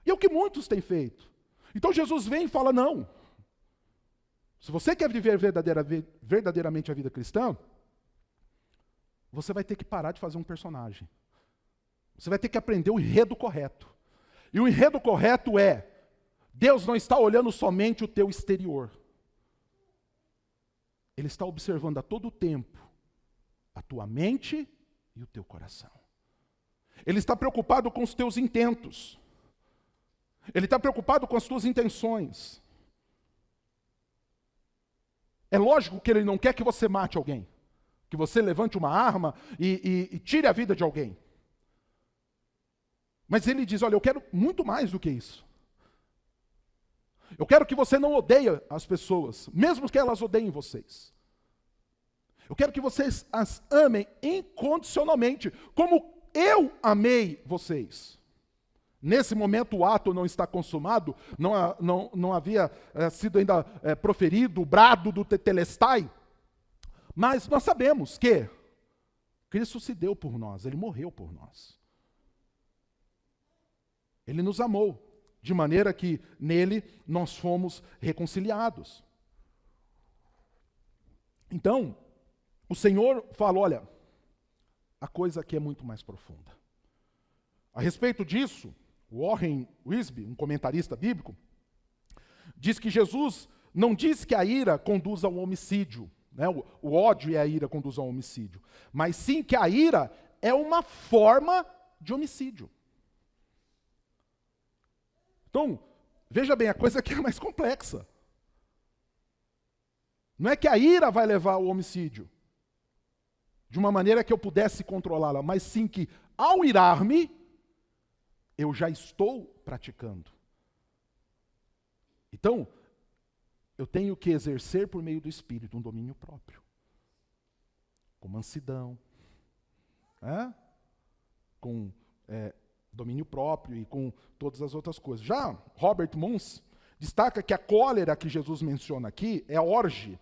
Speaker 1: E é o que muitos têm feito. Então Jesus vem e fala, não. Se você quer viver verdadeiramente a vida cristã, você vai ter que parar de fazer um personagem. Você vai ter que aprender o enredo correto. E o enredo correto é, Deus não está olhando somente o teu exterior. Ele está observando a todo tempo a tua mente e o teu coração. Ele está preocupado com os teus intentos. Ele está preocupado com as tuas intenções. É lógico que ele não quer que você mate alguém, que você levante uma arma e tire a vida de alguém. Mas ele diz, olha, eu quero muito mais do que isso. Eu quero que você não odeie as pessoas, mesmo que elas odeiem vocês. Eu quero que vocês as amem incondicionalmente, como eu amei vocês. Nesse momento o ato não está consumado, não havia sido ainda proferido o brado do tetelestai, mas nós sabemos que Cristo se deu por nós, Ele morreu por nós. Ele nos amou, de maneira que nele nós fomos reconciliados. Então, o Senhor fala, olha, a coisa aqui é muito mais profunda. A respeito disso, Warren Wiersbe, um comentarista bíblico, diz que Jesus não diz que a ira conduz ao homicídio, né? O ódio e a ira conduzem ao homicídio, mas sim que a ira é uma forma de homicídio. Então, veja bem, a coisa aqui é mais complexa. Não é que a ira vai levar ao homicídio, de uma maneira que eu pudesse controlá-la, mas sim que, ao irar-me, eu já estou praticando. Então, eu tenho que exercer por meio do Espírito um domínio próprio. Com mansidão, com domínio próprio e com todas as outras coisas. Já Robert Muns destaca que a cólera que Jesus menciona aqui é a orge,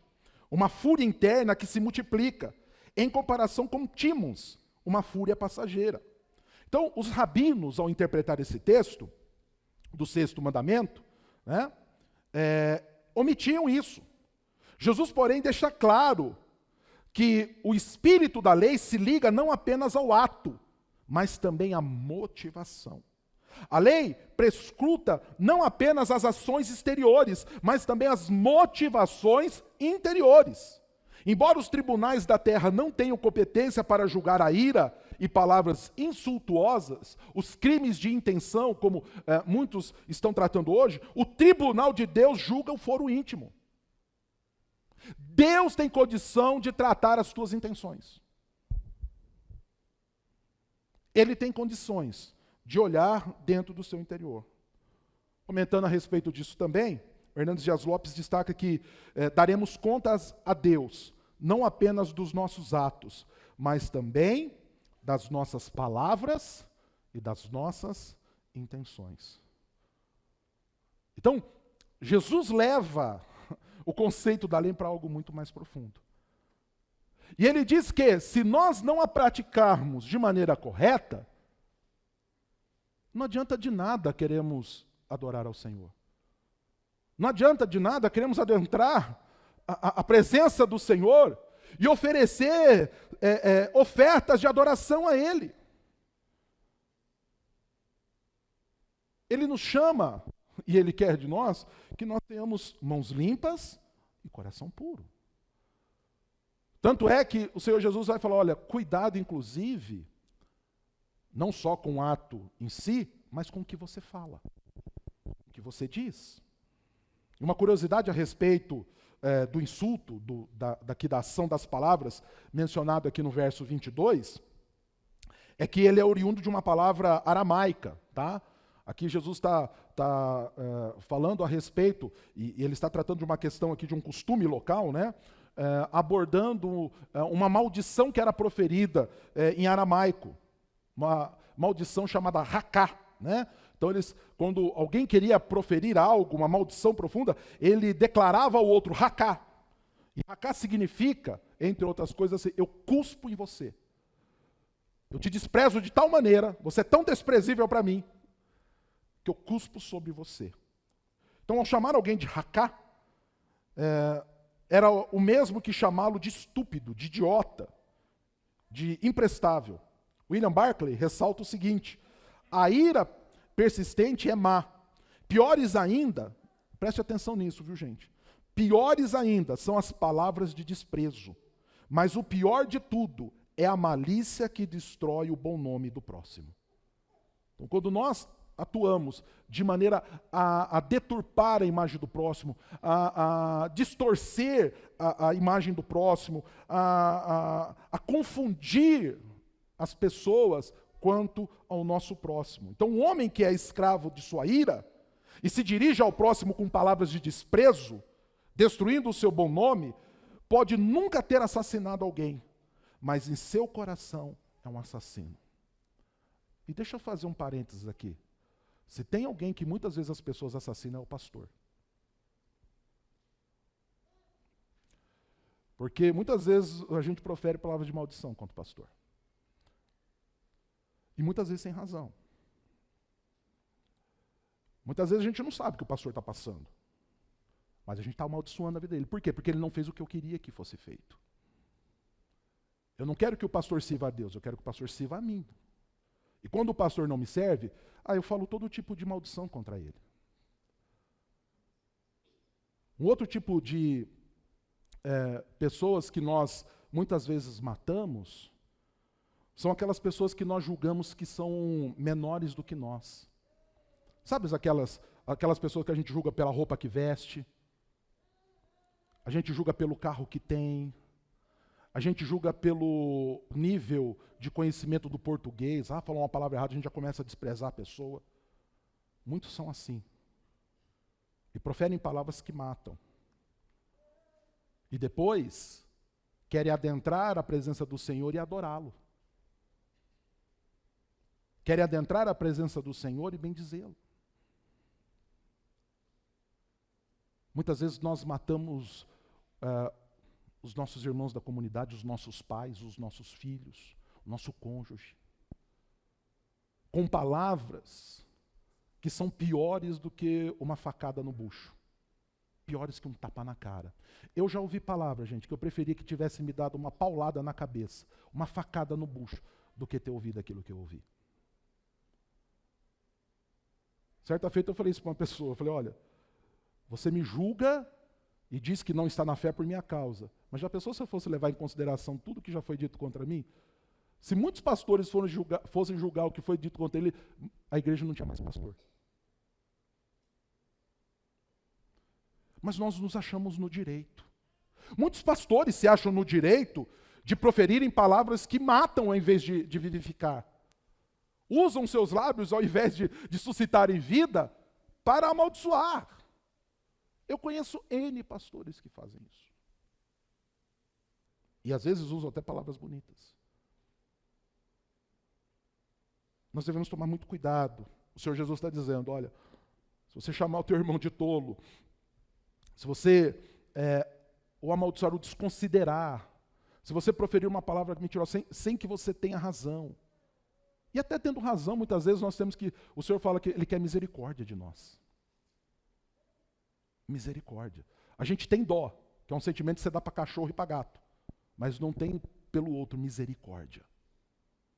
Speaker 1: uma fúria interna que se multiplica, em comparação com timos, uma fúria passageira. Então, os rabinos, ao interpretar esse texto, do sexto mandamento, omitiam isso. Jesus, porém, deixa claro que o espírito da lei se liga não apenas ao ato, mas também à motivação. A lei prescruta não apenas as ações exteriores, mas também as motivações interiores. Embora os tribunais da terra não tenham competência para julgar a ira e palavras insultuosas, os crimes de intenção, como muitos estão tratando hoje, o tribunal de Deus julga o foro íntimo. Deus tem condição de tratar as tuas intenções. Ele tem condições de olhar dentro do seu interior. Comentando a respeito disso também, Hernandes Dias Lopes destaca que daremos contas a Deus, não apenas dos nossos atos, mas também das nossas palavras e das nossas intenções. Então, Jesus leva o conceito da lei para algo muito mais profundo. E ele diz que, se nós não a praticarmos de maneira correta, não adianta de nada queremos adorar ao Senhor. Não adianta de nada queremos adentrar a presença do Senhor e oferecer ofertas de adoração a Ele. Ele nos chama, e Ele quer de nós, que nós tenhamos mãos limpas e coração puro. Tanto é que o Senhor Jesus vai falar, olha, cuidado inclusive, não só com o ato em si, mas com o que você fala, o que você diz. E uma curiosidade a respeito do insulto, da ação das palavras, mencionado aqui no verso 22, é que ele é oriundo de uma palavra aramaica, tá? Aqui Jesus está falando a respeito, e ele está tratando de uma questão aqui de um costume local, né? Abordando uma maldição que era proferida em aramaico, uma maldição chamada raká, né? Então, quando alguém queria proferir algo, uma maldição profunda, ele declarava ao outro raká. E raká significa, entre outras coisas, assim, eu cuspo em você. Eu te desprezo de tal maneira, você é tão desprezível para mim, que eu cuspo sobre você. Então, ao chamar alguém de raká, era o mesmo que chamá-lo de estúpido, de idiota, de imprestável. William Barclay ressalta o seguinte: a ira persistente é má. Piores ainda, preste atenção nisso, viu, gente? Piores ainda são as palavras de desprezo. Mas o pior de tudo é a malícia que destrói o bom nome do próximo. Então, quando nós atuamos de maneira a deturpar a imagem do próximo, a distorcer a imagem do próximo, a confundir as pessoas quanto ao nosso próximo. Então, um homem que é escravo de sua ira e se dirige ao próximo com palavras de desprezo, destruindo o seu bom nome, pode nunca ter assassinado alguém, mas em seu coração é um assassino. E deixa eu fazer um parênteses aqui. Se tem alguém que muitas vezes as pessoas assassinam, é o pastor. Porque muitas vezes a gente profere palavras de maldição contra o pastor. E muitas vezes sem razão. Muitas vezes a gente não sabe o que o pastor está passando. Mas a gente está amaldiçoando a vida dele. Por quê? Porque ele não fez o que eu queria que fosse feito. Eu não quero que o pastor sirva a Deus, eu quero que o pastor sirva a mim. E quando o pastor não me serve, eu falo todo tipo de maldição contra ele. Um outro tipo de pessoas que nós muitas vezes matamos são aquelas pessoas que nós julgamos que são menores do que nós. Sabe aquelas pessoas que a gente julga pela roupa que veste, a gente julga pelo carro que tem, a gente julga pelo nível de conhecimento do português. Falou uma palavra errada, a gente já começa a desprezar a pessoa. Muitos são assim. E proferem palavras que matam. E depois, querem adentrar a presença do Senhor e adorá-lo. Querem adentrar a presença do Senhor e bendizê-lo. Muitas vezes nós matamos os nossos irmãos da comunidade, os nossos pais, os nossos filhos, o nosso cônjuge, com palavras que são piores do que uma facada no bucho, piores que um tapa na cara. Eu já ouvi palavras, gente, que eu preferia que tivesse me dado uma paulada na cabeça, uma facada no bucho, do que ter ouvido aquilo que eu ouvi. Certa feita eu falei isso para uma pessoa, eu falei, olha, você me julga e diz que não está na fé por minha causa. Mas já pensou se eu fosse levar em consideração tudo que já foi dito contra mim? Se muitos pastores fossem julgar o que foi dito contra ele, a igreja não tinha mais pastor. Mas nós nos achamos no direito. Muitos pastores se acham no direito de proferirem palavras que matam ao invés de vivificar. Usam seus lábios ao invés de suscitarem vida para amaldiçoar. Eu conheço N pastores que fazem isso. E às vezes usam até palavras bonitas. Nós devemos tomar muito cuidado. O Senhor Jesus está dizendo, olha, se você chamar o teu irmão de tolo, se você ou amaldiçoar, ou desconsiderar, se você proferir uma palavra mentirosa sem que você tenha razão. E até tendo razão, muitas vezes nós temos que, o Senhor fala que Ele quer misericórdia de nós. Misericórdia. A gente tem dó, que é um sentimento que você dá para cachorro e para gato, mas não tem pelo outro misericórdia.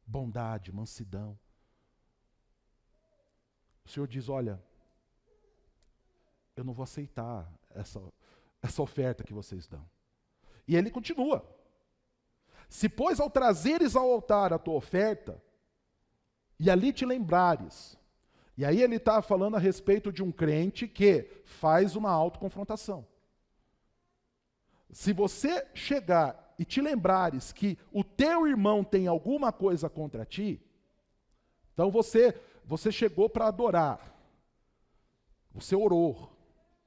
Speaker 1: Bondade, mansidão. O Senhor diz, olha, eu não vou aceitar essa oferta que vocês dão. E Ele continua. Se, pois, ao trazeres ao altar a tua oferta, e ali te lembrares. E aí ele está falando a respeito de um crente que faz uma autoconfrontação. Se você chegar e te lembrares que o teu irmão tem alguma coisa contra ti, então você chegou para adorar, você orou,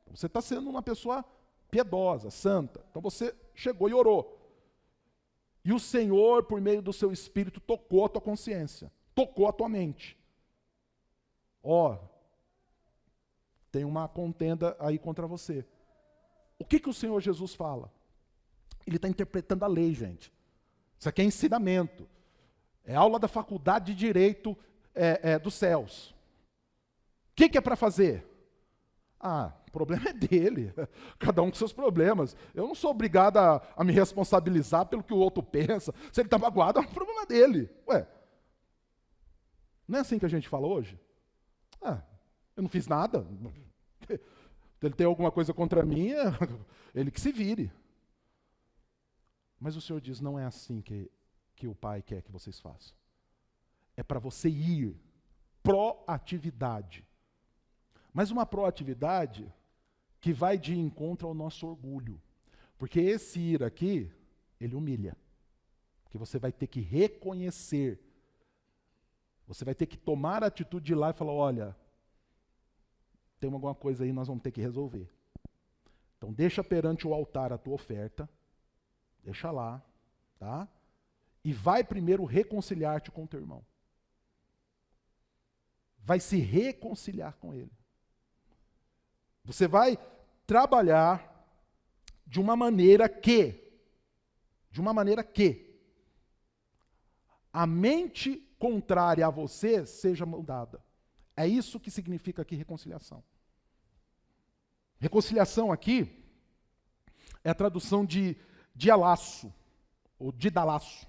Speaker 1: você está sendo uma pessoa piedosa, santa, então você chegou e orou. E o Senhor, por meio do seu Espírito, tocou a tua consciência, tocou a tua mente. Tem uma contenda aí contra você. O que o Senhor Jesus fala? Ele está interpretando a lei, gente. Isso aqui é ensinamento. É aula da faculdade de Direito dos céus. O que é para fazer? O problema é dele. Cada um com seus problemas. Eu não sou obrigado a me responsabilizar pelo que o outro pensa. Se ele está magoado, é um problema dele. Não é assim que a gente fala hoje? Eu não fiz nada. Ele tem alguma coisa contra mim, ele que se vire. Mas o Senhor diz, não é assim que o Pai quer que vocês façam. É para você ir, proatividade. Mas uma proatividade que vai de encontro ao nosso orgulho. Porque esse ir aqui, ele humilha. Porque você vai ter que reconhecer. Você vai ter que tomar a atitude de ir lá e falar, olha, tem alguma coisa aí, nós vamos ter que resolver. Então deixa perante o altar a tua oferta, deixa lá, tá? E vai primeiro reconciliar-te com o teu irmão. Vai se reconciliar com ele. Você vai trabalhar de uma maneira que a mente contrária a você seja mudada. É isso que significa aqui reconciliação. Reconciliação aqui é a tradução de dialaço, ou didalaço.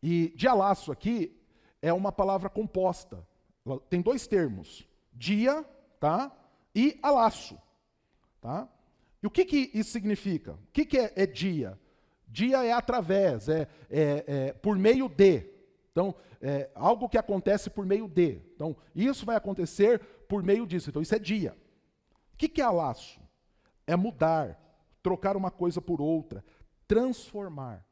Speaker 1: E dialaço aqui é uma palavra composta. Tem dois termos, dia, tá? E alaço, tá? E o que isso significa? O que é dia? Dia é através, por meio de. Então, é algo que acontece por meio de. Então, isso vai acontecer por meio disso. Então, isso é dia. O que é alaço? É mudar, trocar uma coisa por outra, transformar.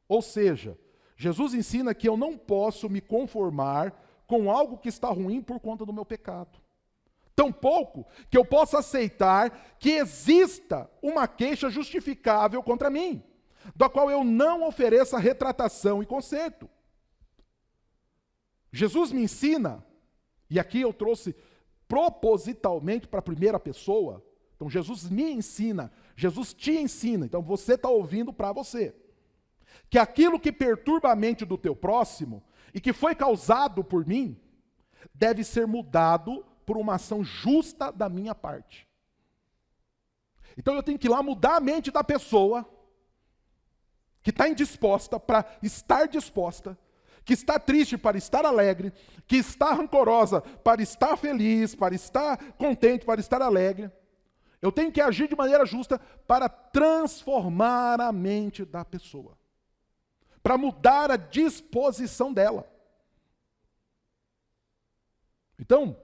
Speaker 1: Ou seja, Jesus ensina que eu não posso me conformar com algo que está ruim por conta do meu pecado. Tampouco que eu possa aceitar que exista uma queixa justificável contra mim, da qual eu não ofereça retratação e conserto. Jesus me ensina, e aqui eu trouxe propositalmente para a primeira pessoa, então Jesus me ensina, Jesus te ensina, então você está ouvindo para você, que aquilo que perturba a mente do teu próximo, e que foi causado por mim, deve ser mudado por uma ação justa da minha parte. Então eu tenho que ir lá mudar a mente da pessoa, que está indisposta para estar disposta, que está triste para estar alegre, que está rancorosa para estar feliz, para estar contente, para estar alegre. Eu tenho que agir de maneira justa para transformar a mente da pessoa, para mudar a disposição dela. Então,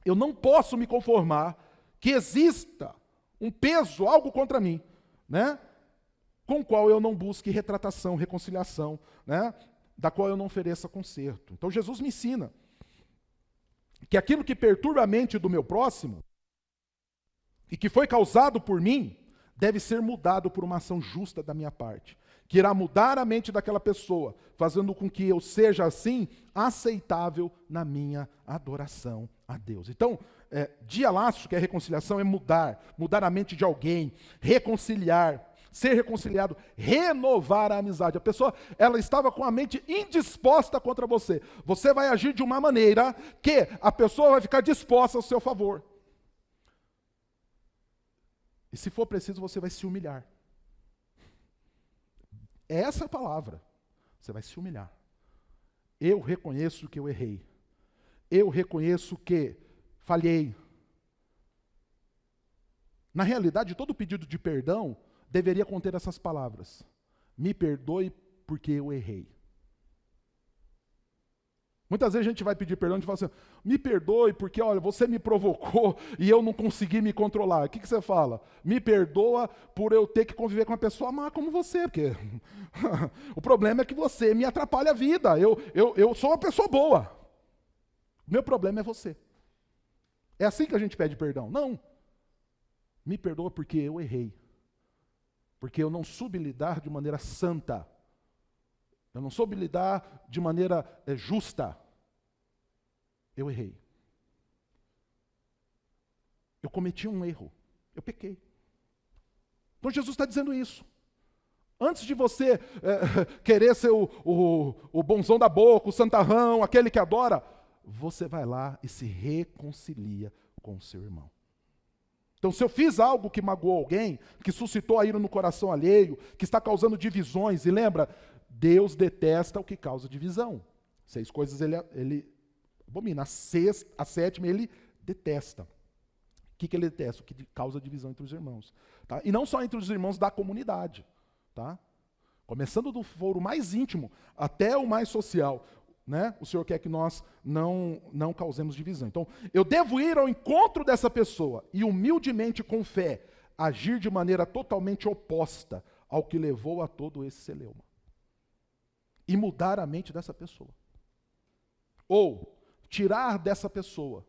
Speaker 1: eu não posso me conformar que exista um peso, algo contra mim, né, com o qual eu não busque retratação, reconciliação, né, da qual eu não ofereça conserto. Então Jesus me ensina que aquilo que perturba a mente do meu próximo e que foi causado por mim, deve ser mudado por uma ação justa da minha parte. que irá mudar a mente daquela pessoa, fazendo com que eu seja assim aceitável na minha adoração a Deus. Então, dialácio, que é reconciliação, é mudar a mente de alguém, reconciliar, ser reconciliado, renovar a amizade. A pessoa, ela estava com a mente indisposta contra você. Você vai agir de uma maneira que a pessoa vai ficar disposta ao seu favor. E se for preciso, você vai se humilhar. É essa a palavra. Você vai se humilhar. Eu reconheço que eu errei. Eu reconheço que falhei. Na realidade, todo pedido de perdão deveria conter essas palavras. Me perdoe porque eu errei. Muitas vezes a gente vai pedir perdão e a gente fala assim, me perdoe porque, olha, você me provocou e eu não consegui me controlar. O que você fala? Me perdoa por eu ter que conviver com uma pessoa má como você, porque o problema é que você me atrapalha a vida. Eu sou uma pessoa boa. O meu problema é você. É assim que a gente pede perdão? Não. Me perdoa porque eu errei. Porque eu não soube lidar de maneira santa. Eu não soube lidar de maneira justa. Eu errei. Eu cometi um erro. Eu pequei. Então Jesus está dizendo isso. Antes de você querer ser o bonzão da boca, o santarrão, aquele que adora, você vai lá e se reconcilia com o seu irmão. Então, se eu fiz algo que magoou alguém, que suscitou a ira no coração alheio, que está causando divisões, e lembra, Deus detesta o que causa divisão. 6 coisas ele abomina. A sétima ele detesta. O que ele detesta? O que causa divisão entre os irmãos. Tá? E não só entre os irmãos da comunidade. Tá? Começando do foro mais íntimo até o mais social. Né? O Senhor quer que nós não causemos divisão. Então, eu devo ir ao encontro dessa pessoa e humildemente, com fé, agir de maneira totalmente oposta ao que levou a todo esse celeuma. E mudar a mente dessa pessoa. Ou tirar dessa pessoa,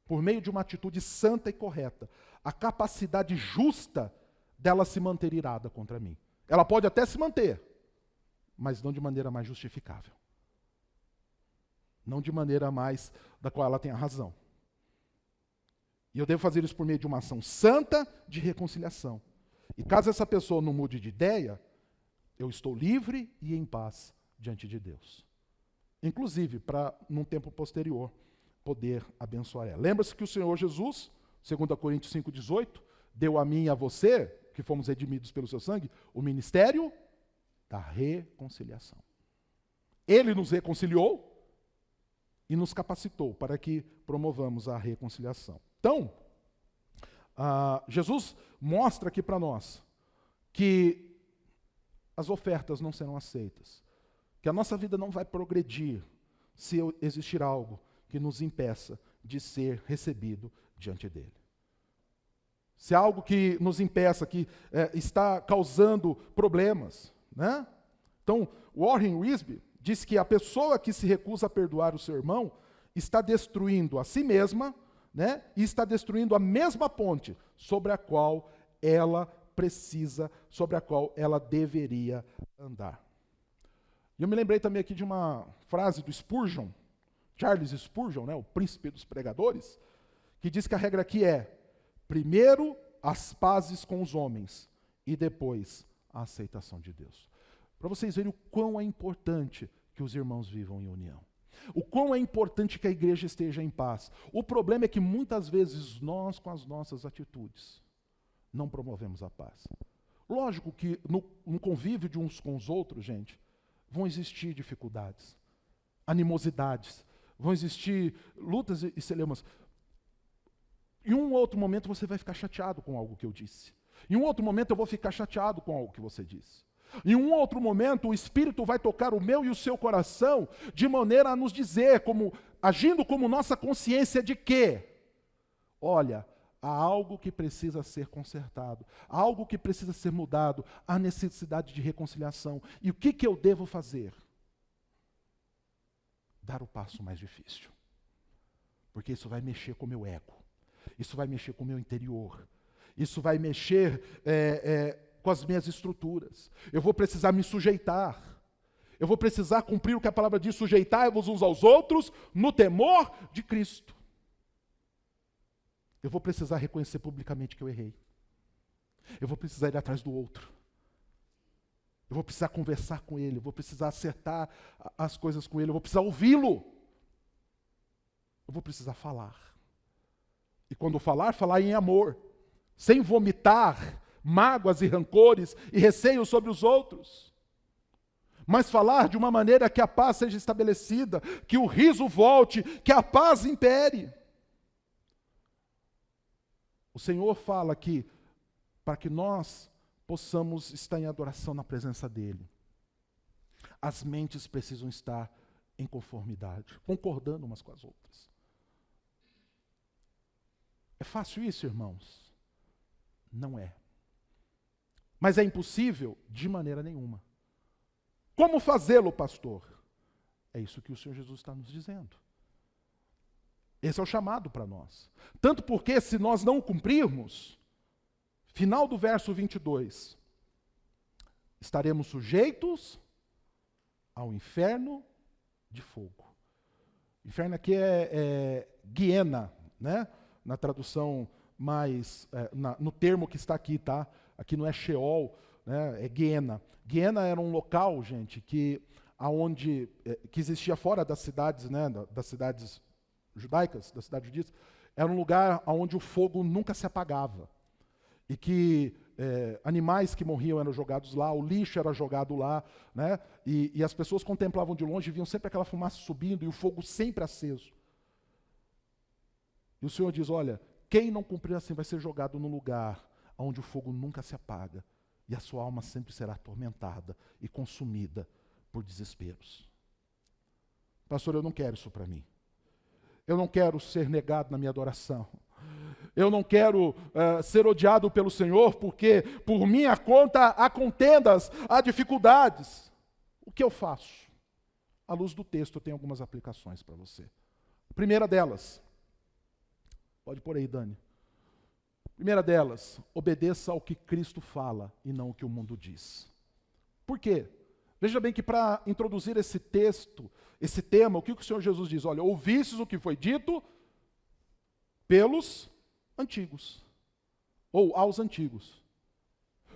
Speaker 1: por meio de uma atitude santa e correta, a capacidade justa dela se manter irada contra mim. Ela pode até se manter, mas não de maneira mais justificável. Não de maneira mais da qual ela tenha razão. E eu devo fazer isso por meio de uma ação santa de reconciliação. E caso essa pessoa não mude de ideia, eu estou livre e em paz diante de Deus. Inclusive, para, num tempo posterior, poder abençoar ela. Lembra-se que o Senhor Jesus, 2 Coríntios 5,18, deu a mim e a você, que fomos redimidos pelo seu sangue, o ministério da reconciliação. Ele nos reconciliou e nos capacitou para que promovamos a reconciliação. Então, Jesus mostra aqui para nós que as ofertas não serão aceitas, que a nossa vida não vai progredir se existir algo que nos impeça de ser recebido diante dele. Se há algo que nos impeça, que está causando problemas, né? Então, Warren Wiersbe diz que a pessoa que se recusa a perdoar o seu irmão está destruindo a si mesma, né? E está destruindo a mesma ponte sobre a qual ela precisa, sobre a qual ela deveria andar. E eu me lembrei também aqui de uma frase do Spurgeon, Charles Spurgeon, né, o príncipe dos pregadores, que diz que a regra aqui é: primeiro as pazes com os homens e depois a aceitação de Deus. Para vocês verem o quão é importante que os irmãos vivam em união. O quão é importante que a igreja esteja em paz. O problema é que muitas vezes nós, com as nossas atitudes, não promovemos a paz. Lógico que no convívio de uns com os outros, gente, vão existir dificuldades, animosidades, vão existir lutas e celeumas. Em um outro momento você vai ficar chateado com algo que eu disse. Em um outro momento eu vou ficar chateado com algo que você disse. Em um outro momento o Espírito vai tocar o meu e o seu coração de maneira a nos dizer, agindo como nossa consciência de que, olha, há algo que precisa ser consertado, há algo que precisa ser mudado, há necessidade de reconciliação. E o que eu devo fazer? Dar o passo mais difícil. Porque isso vai mexer com o meu ego. Isso vai mexer com o meu interior. Isso vai mexer com as minhas estruturas. Eu vou precisar me sujeitar. Eu vou precisar cumprir o que a palavra diz: sujeitai-vos uns aos outros no temor de Cristo. Eu vou precisar reconhecer publicamente que eu errei. Eu vou precisar ir atrás do outro. Eu vou precisar conversar com ele. Eu vou precisar acertar as coisas com ele. Eu vou precisar ouvi-lo. Eu vou precisar falar. E quando falar em amor, sem vomitar mágoas e rancores e receios sobre os outros. Mas falar de uma maneira que a paz seja estabelecida, que o riso volte, que a paz impere. O Senhor fala que para que nós possamos estar em adoração na presença dEle, as mentes precisam estar em conformidade, concordando umas com as outras. É fácil isso, irmãos? Não é. Mas é impossível de maneira nenhuma. Como fazê-lo, pastor? É isso que o Senhor Jesus está nos dizendo. Esse é o chamado para nós. Tanto porque, se nós não cumprirmos, final do verso 22, estaremos sujeitos ao inferno de fogo. Inferno aqui é Guiena, né? Na tradução mais, no termo que está aqui, tá? Aqui não é Sheol, né? É Guiena. Guiena era um local, gente, que existia fora das cidades, né? Das cidades judaicas, das cidades judias, era um lugar onde o fogo nunca se apagava. E que animais que morriam eram jogados lá, o lixo era jogado lá, né? E as pessoas contemplavam de longe e viam sempre aquela fumaça subindo e o fogo sempre aceso. E o Senhor diz: olha, quem não cumprir assim vai ser jogado num lugar onde o fogo nunca se apaga e a sua alma sempre será atormentada e consumida por desesperos. Pastor, eu não quero isso para mim. Eu não quero ser negado na minha adoração. Eu não quero ser odiado pelo Senhor, porque por minha conta há contendas, há dificuldades. O que eu faço? À luz do texto, eu tenho algumas aplicações para você. A primeira delas, pode pôr aí, Dani. A primeira delas, obedeça ao que Cristo fala e não o que o mundo diz. Por quê? Veja bem que para introduzir esse texto, esse tema, o que o Senhor Jesus diz? Olha, ouvistes o que foi dito pelos antigos, ou aos antigos.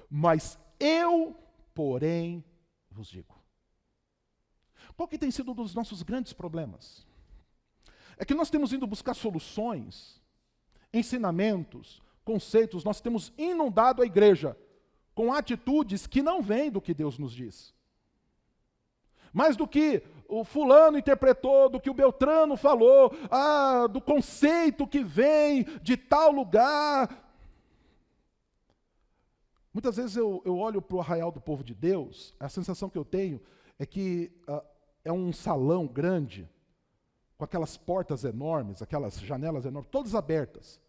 Speaker 1: Mas eu, porém, vos digo. Qual que tem sido um dos nossos grandes problemas? É que nós temos ido buscar soluções, ensinamentos, conceitos, nós temos inundado a igreja com atitudes que não vêm do que Deus nos diz. Mas do que o fulano interpretou, do que o Beltrano falou, do conceito que vem de tal lugar. Muitas vezes eu olho para o arraial do povo de Deus, a sensação que eu tenho é que é um salão grande, com aquelas portas enormes, aquelas janelas enormes, todas abertas.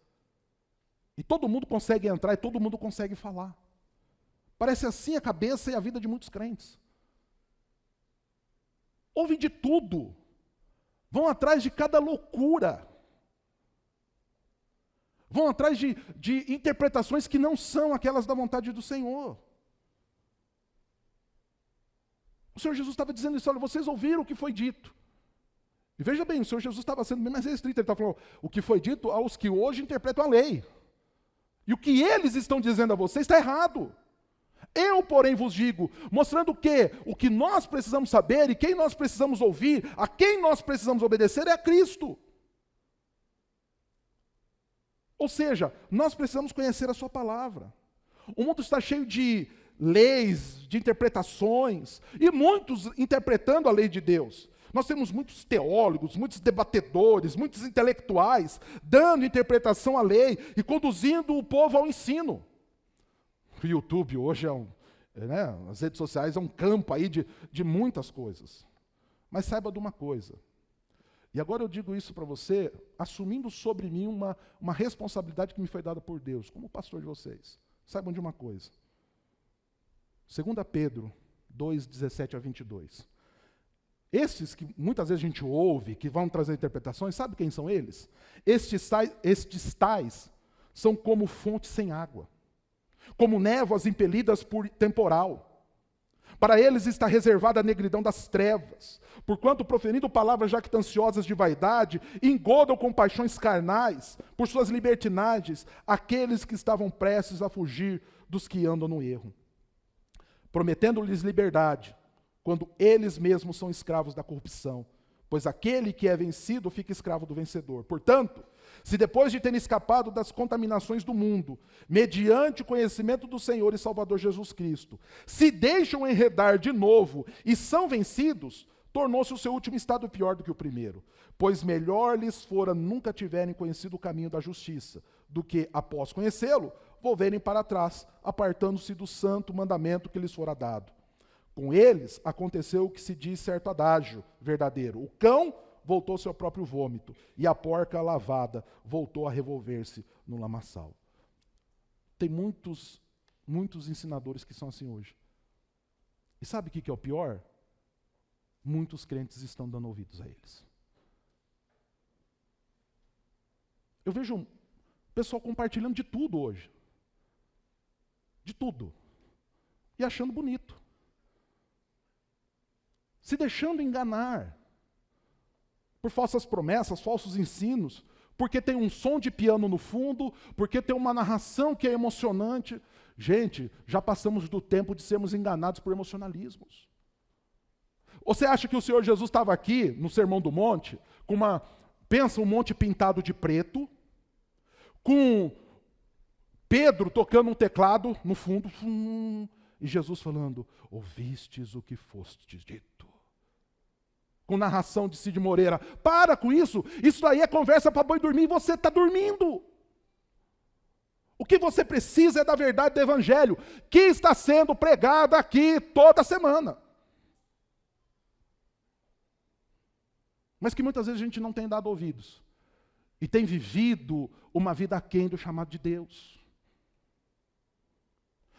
Speaker 1: E todo mundo consegue entrar e todo mundo consegue falar. Parece assim a cabeça e a vida de muitos crentes. Ouvem de tudo. Vão atrás de cada loucura. Vão atrás de interpretações que não são aquelas da vontade do Senhor. O Senhor Jesus estava dizendo isso: olha, vocês ouviram o que foi dito. E veja bem, o Senhor Jesus estava sendo bem mais restrito. Ele estava falando o que foi dito aos que hoje interpretam a lei. E o que eles estão dizendo a vocês está errado. Eu, porém, vos digo, mostrando o que nós precisamos saber e quem nós precisamos ouvir, a quem nós precisamos obedecer é a Cristo. Ou seja, nós precisamos conhecer a sua palavra. O mundo está cheio de leis, de interpretações, e muitos interpretando a lei de Deus. Nós temos muitos teólogos, muitos debatedores, muitos intelectuais, dando interpretação à lei e conduzindo o povo ao ensino. O YouTube hoje as redes sociais é um campo aí de muitas coisas. Mas saiba de uma coisa, e agora eu digo isso para você, assumindo sobre mim uma responsabilidade que me foi dada por Deus, como pastor de vocês. Saibam de uma coisa. 2 Pedro 2, 17 a 22. Estes que muitas vezes a gente ouve, que vão trazer interpretações, sabe quem são eles? Estes tais são como fontes sem água,
Speaker 4: como névoas impelidas por temporal. Para eles está reservada a negridão das trevas, porquanto, proferindo palavras jactanciosas de vaidade, engodam com paixões carnais, por suas libertinagens, aqueles que estavam prestes a fugir dos que andam no erro, prometendo-lhes liberdade, quando eles mesmos são escravos da corrupção, pois aquele que é vencido fica escravo do vencedor. Portanto, se depois de terem escapado das contaminações do mundo, mediante o conhecimento do Senhor e Salvador Jesus Cristo, se deixam enredar de novo e são vencidos, tornou-se o seu último estado pior do que o primeiro. Pois melhor lhes fora nunca tiverem conhecido o caminho da justiça, do que, após conhecê-lo, volverem para trás, apartando-se do santo mandamento que lhes fora dado. Com eles aconteceu o que se diz certo adágio verdadeiro: o cão voltou ao seu próprio vômito, e a porca lavada voltou a revolver-se no lamaçal. Tem muitos ensinadores que são assim hoje. E sabe o que é o pior? Muitos crentes estão dando ouvidos a eles. Eu vejo o pessoal compartilhando de tudo hoje. De tudo. E achando bonito. Se deixando enganar por falsas promessas, falsos ensinos, porque tem um som de piano no fundo, porque tem uma narração que é emocionante. Gente, já passamos do tempo de sermos enganados por emocionalismos. Você acha que o Senhor Jesus estava aqui, no Sermão do Monte, pensa um monte pintado de preto, com Pedro tocando um teclado no fundo, e Jesus falando: ouvistes o que foste dito. Com narração de Cid Moreira. Para com isso. Isso aí é conversa para boi dormir e você está dormindo. O que você precisa é da verdade do Evangelho, que está sendo pregada aqui toda semana. Mas que muitas vezes a gente não tem dado ouvidos. E tem vivido uma vida aquém do chamado de Deus.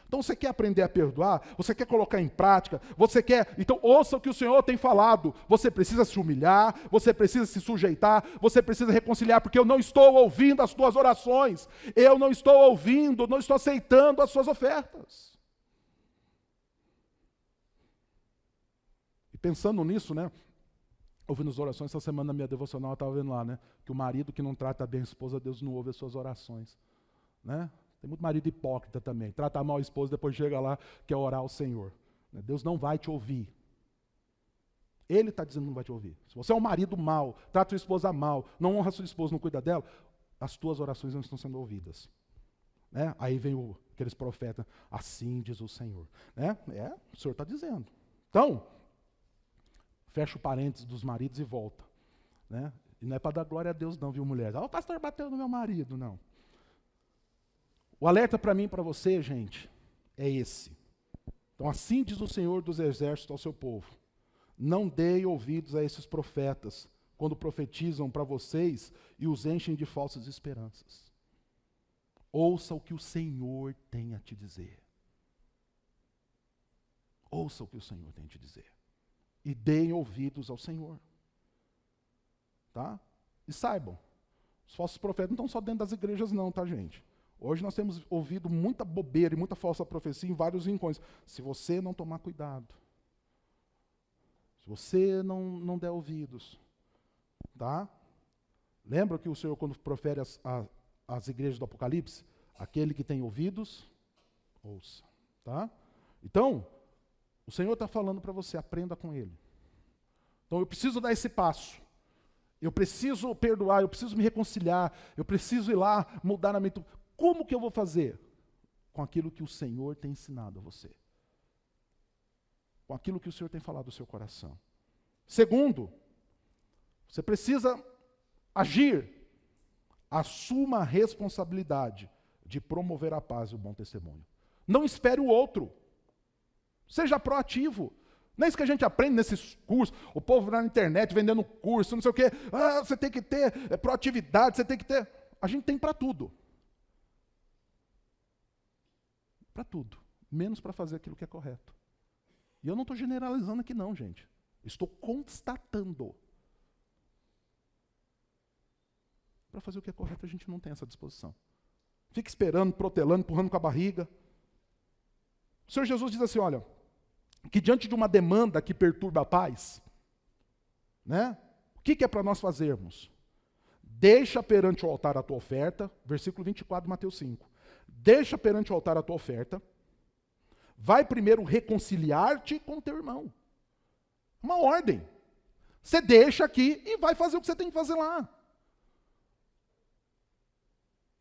Speaker 4: Então você quer aprender a perdoar? Você quer colocar em prática? Você quer? Então ouça o que o Senhor tem falado. Você precisa se humilhar, você precisa se sujeitar, você precisa reconciliar, porque eu não estou ouvindo as tuas orações. Eu não estou ouvindo, não estou aceitando as suas ofertas. E pensando nisso, né? Ouvindo as orações, essa semana na minha devocional eu estava vendo lá, né? Que o marido que não trata bem a esposa, Deus não ouve as suas orações. Né? Tem muito marido hipócrita também. Trata mal a esposa, depois chega lá, quer orar ao Senhor. Deus não vai te ouvir. Ele está dizendo que não vai te ouvir. Se você é um marido mau, trata sua esposa mal, não honra sua esposa, não cuida dela, as tuas orações não estão sendo ouvidas. Né? Aí vem aqueles profetas, assim diz o Senhor. Né? O Senhor está dizendo. Então, fecha o parênteses dos maridos e volta. Né? E não é para dar glória a Deus não, viu, mulher? O pastor bateu no meu marido, não. O alerta para mim e para você, gente, é esse. Então, assim diz o Senhor dos Exércitos ao seu povo: não deem ouvidos a esses profetas, quando profetizam para vocês e os enchem de falsas esperanças. Ouça o que o Senhor tem a te dizer. Ouça o que o Senhor tem a te dizer. E deem ouvidos ao Senhor. Tá? E saibam, os falsos profetas não estão só dentro das igrejas não, tá, gente? Hoje nós temos ouvido muita bobeira e muita falsa profecia em vários rincões. Se você não tomar cuidado, se você não der ouvidos, tá? Lembra que o Senhor, quando profere as igrejas do Apocalipse, aquele que tem ouvidos, ouça, tá? Então, o Senhor está falando para você, aprenda com Ele. Então eu preciso dar esse passo. Eu preciso perdoar, eu preciso me reconciliar, eu preciso ir lá, mudar a mente. Como que eu vou fazer? Com aquilo que o Senhor tem ensinado a você. Com aquilo que o Senhor tem falado no seu coração. Segundo, você precisa agir. Assuma a responsabilidade de promover a paz e o bom testemunho. Não espere o outro. Seja proativo. Não é isso que a gente aprende nesses cursos. O povo na internet vendendo curso, não sei o quê. Você tem que ter proatividade, você tem que ter... A gente tem para tudo. Para tudo, menos para fazer aquilo que é correto. E eu não estou generalizando aqui não, gente. Estou constatando. Para fazer o que é correto, a gente não tem essa disposição. Fica esperando, protelando, empurrando com a barriga. O Senhor Jesus diz assim, olha, que diante de uma demanda que perturba a paz, né? O que é para nós fazermos? Deixa perante o altar a tua oferta, versículo 24 de Mateus 5. Deixa perante o altar a tua oferta, vai primeiro reconciliar-te com o teu irmão. Uma ordem. Você deixa aqui e vai fazer o que você tem que fazer lá.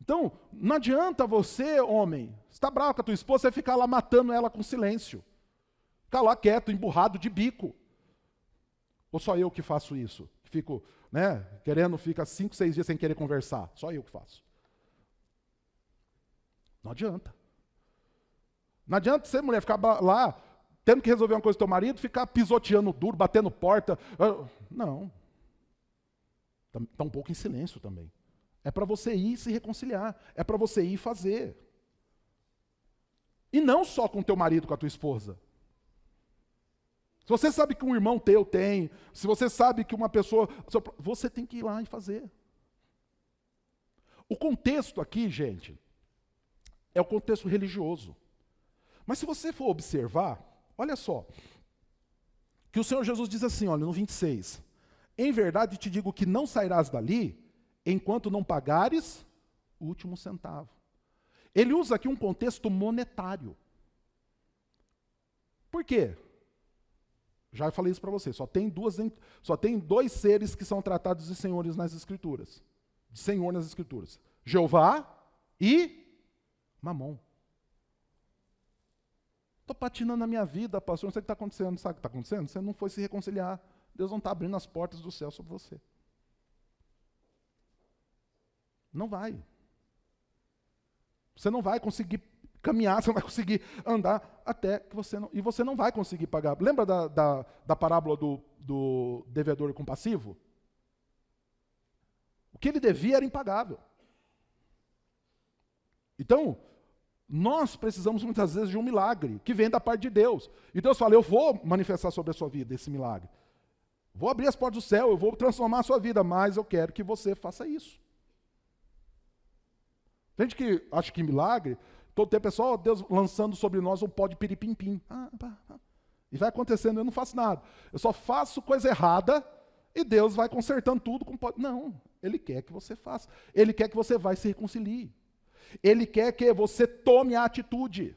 Speaker 4: Então, não adianta você, homem, você está bravo com a tua esposa, você ficar lá matando ela com silêncio. Ficar lá quieto, emburrado de bico. Ou só eu que faço isso? Fico, né, fica 5, 6 dias sem querer conversar. Só eu que faço. Não adianta. Não adianta você, mulher, ficar lá, tendo que resolver uma coisa com teu marido, ficar pisoteando duro, batendo porta. Não. Está um pouco em silêncio também. É para você ir se reconciliar. É para você ir fazer. E não só com o teu marido, com a tua esposa. Se você sabe que um irmão teu tem, se você sabe que uma pessoa... Você tem que ir lá e fazer. O contexto aqui, gente, é o contexto religioso. Mas se você for observar, olha só, que o Senhor Jesus diz assim, olha, no 26, em verdade te digo que não sairás dali, enquanto não pagares o último centavo. Ele usa aqui um contexto monetário. Por quê? Já falei isso para você, só tem dois seres que são tratados de senhores nas Escrituras. De Senhor nas Escrituras. Jeová e Mamon. Estou patinando na minha vida, pastor, não sei o que está acontecendo. Sabe o que está acontecendo? Você não foi se reconciliar. Deus não está abrindo as portas do céu sobre você. Não vai. Você não vai conseguir caminhar, você não vai conseguir andar até que você não... E você não vai conseguir pagar. Lembra da parábola do devedor compassivo? O que ele devia era impagável. Então, nós precisamos muitas vezes de um milagre que vem da parte de Deus. E Deus fala, eu vou manifestar sobre a sua vida esse milagre. Vou abrir as portas do céu, eu vou transformar a sua vida, mas eu quero que você faça isso. Tem gente que acha que milagre, todo tempo é só Deus lançando sobre nós um pó de piripim-pim. E vai acontecendo, eu não faço nada. Eu só faço coisa errada e Deus vai consertando tudo com pó. Não, Ele quer que você faça. Ele quer que você vá e se reconcilie. Ele quer que você tome a atitude.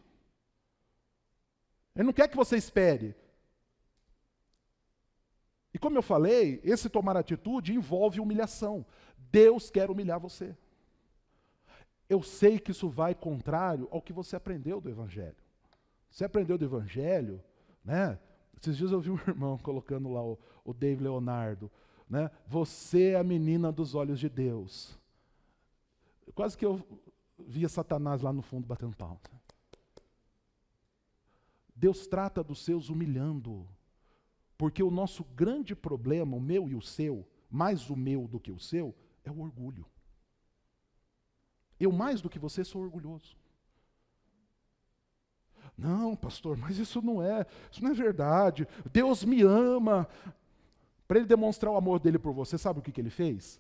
Speaker 4: Ele não quer que você espere. E como eu falei, esse tomar atitude envolve humilhação. Deus quer humilhar você. Eu sei que isso vai contrário ao que você aprendeu do Evangelho. Você aprendeu do Evangelho, né? Esses dias eu vi um irmão colocando lá o Dave Leonardo, né? Você é a menina dos olhos de Deus. Quase que eu via Satanás lá no fundo batendo palma. Deus trata dos seus humilhando. Porque o nosso grande problema, o meu e o seu, mais o meu do que o seu, é o orgulho. Eu mais do que você sou orgulhoso. Não, pastor, mas isso não é verdade. Deus me ama. Para ele demonstrar o amor dele por você, sabe o que ele fez?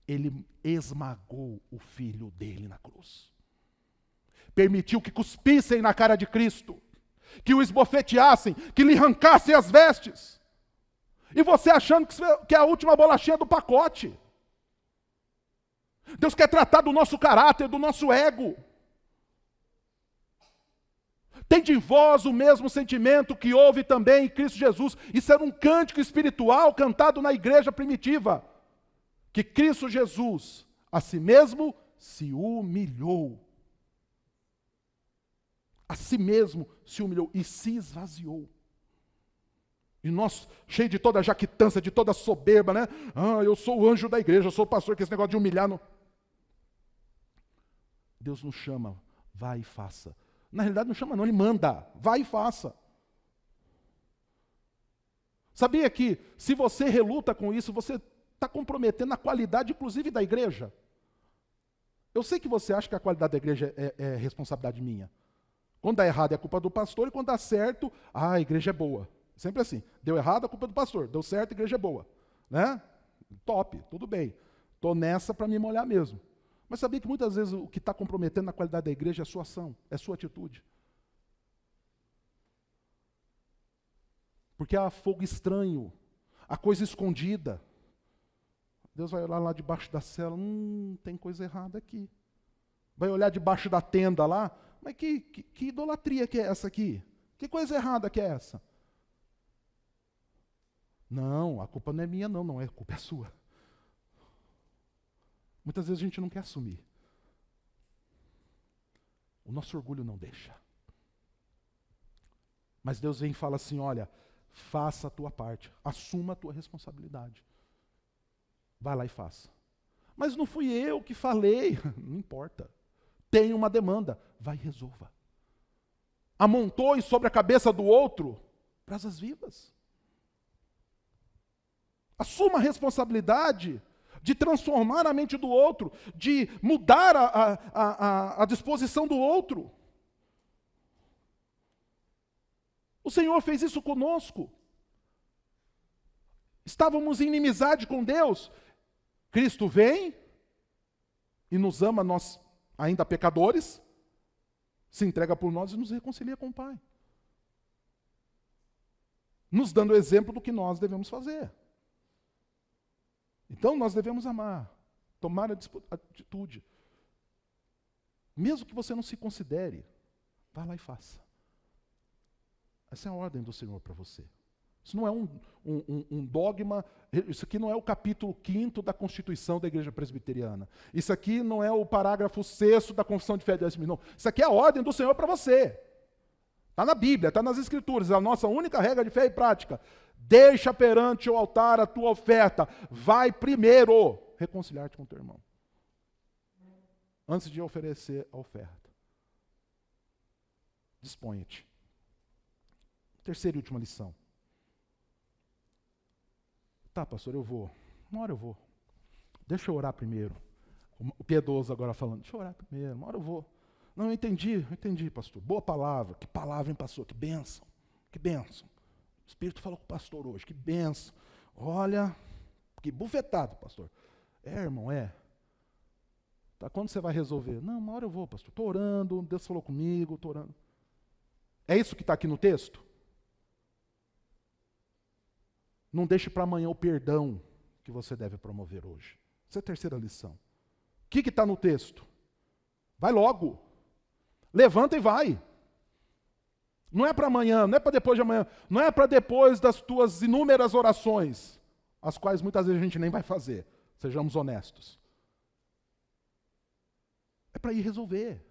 Speaker 4: Ele esmagou o filho dele na cruz. Permitiu que cuspissem na cara de Cristo, que o esbofeteassem, que lhe arrancassem as vestes. E você achando que é a última bolachinha do pacote. Deus quer tratar do nosso caráter, do nosso ego. Tende em vós o mesmo sentimento que houve também em Cristo Jesus. Isso era um cântico espiritual cantado na igreja primitiva. Que Cristo Jesus, a si mesmo, se humilhou. A si mesmo se humilhou e se esvaziou. E nós, cheio de toda jactância, de toda soberba, né? Eu sou o anjo da igreja, eu sou o pastor, que esse negócio de humilhar... Deus nos chama, vai e faça. Na realidade não chama não, Ele manda, vai e faça. Sabia que se você reluta com isso, você está comprometendo a qualidade, inclusive, da igreja? Eu sei que você acha que a qualidade da igreja é responsabilidade minha. Quando dá errado é culpa do pastor, e quando dá certo, a igreja é boa. Sempre assim, deu errado, a culpa é do pastor, deu certo, a igreja é boa. Né? Top, tudo bem. Estou nessa para me molhar mesmo. Mas sabia que muitas vezes o que está comprometendo a qualidade da igreja é a sua ação, é a sua atitude. Porque há fogo estranho, há coisa escondida. Deus vai olhar lá debaixo da cela, tem coisa errada aqui. Vai olhar debaixo da tenda lá, mas que idolatria que é essa aqui? Que coisa errada que é essa? Não, a culpa não é minha não, a culpa é sua. Muitas vezes a gente não quer assumir. O nosso orgulho não deixa. Mas Deus vem e fala assim, olha, faça a tua parte, assuma a tua responsabilidade. Vai lá e faça. Mas não fui eu que falei, não importa. Tem uma demanda, vai e resolva. Amontoe sobre a cabeça do outro brasas vivas. Assuma a responsabilidade de transformar a mente do outro, de mudar a disposição do outro. O Senhor fez isso conosco. Estávamos em inimizade com Deus. Cristo vem e nos ama, nós ainda pecadores, se entrega por nós e nos reconcilia com o Pai. Nos dando o exemplo do que nós devemos fazer. Então nós devemos amar, tomar a atitude. Mesmo que você não se considere, vá lá e faça. Essa é a ordem do Senhor para você. Isso não é um dogma, isso aqui não é o capítulo 5º da Constituição da Igreja Presbiteriana. Isso aqui não é o parágrafo 6º da Confissão de Fé de Westminster. Não. Isso aqui é a ordem do Senhor para você. Está na Bíblia, está nas Escrituras, é a nossa única regra de fé e prática. Deixa perante o altar a tua oferta. Vai primeiro reconciliar-te com o teu irmão. Antes de oferecer a oferta. Disponha-te. Terceira e última lição. Tá, pastor, eu vou. Uma hora eu vou. Deixa eu orar primeiro. O piedoso agora falando, deixa eu orar primeiro, uma hora eu vou. Não, eu entendi, pastor. Boa palavra. Que palavra, hein, pastor? Que bênção. Que bênção. O Espírito falou com o pastor hoje. Que bênção. Olha, que bufetado, pastor. É, irmão, é. Tá, quando você vai resolver? Não, uma hora eu vou, pastor. Estou orando, Deus falou comigo, estou orando. É isso que está aqui no texto? Não deixe para amanhã o perdão que você deve promover hoje. Essa é a terceira lição. O que está no texto? Vai logo. Levanta e vai. Não é para amanhã, não é para depois de amanhã, não é para depois das tuas inúmeras orações, as quais muitas vezes a gente nem vai fazer, sejamos honestos. É para ir resolver.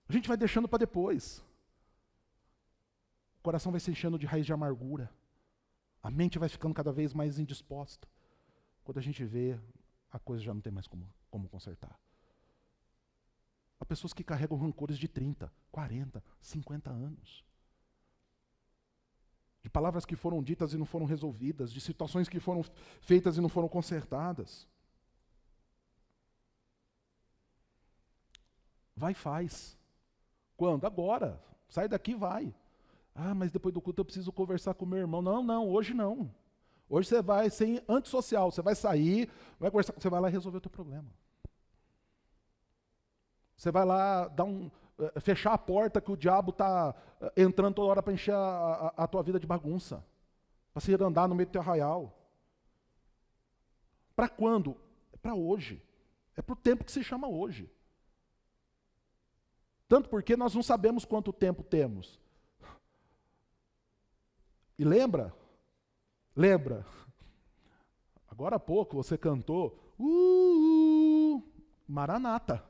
Speaker 4: A gente vai deixando para depois. O coração vai se enchendo de raiz de amargura. A mente vai ficando cada vez mais indisposta. Quando a gente vê, a coisa já não tem mais como consertar. Há pessoas que carregam rancores de 30, 40, 50 anos. De palavras que foram ditas e não foram resolvidas, de situações que foram feitas e não foram consertadas. Vai e faz. Quando? Agora. Sai daqui e vai. Ah, mas depois do culto eu preciso conversar com o meu irmão. Não, hoje não. Hoje você vai ser antissocial, você vai sair, vai conversar, você vai lá resolver o teu problema. Você vai lá fechar a porta que o diabo está entrando toda hora para encher a tua vida de bagunça. Para você ir andar no meio do teu arraial. Para quando? É para hoje. É para o tempo que se chama hoje. Tanto porque nós não sabemos quanto tempo temos. E lembra, agora há pouco você cantou, Maranata.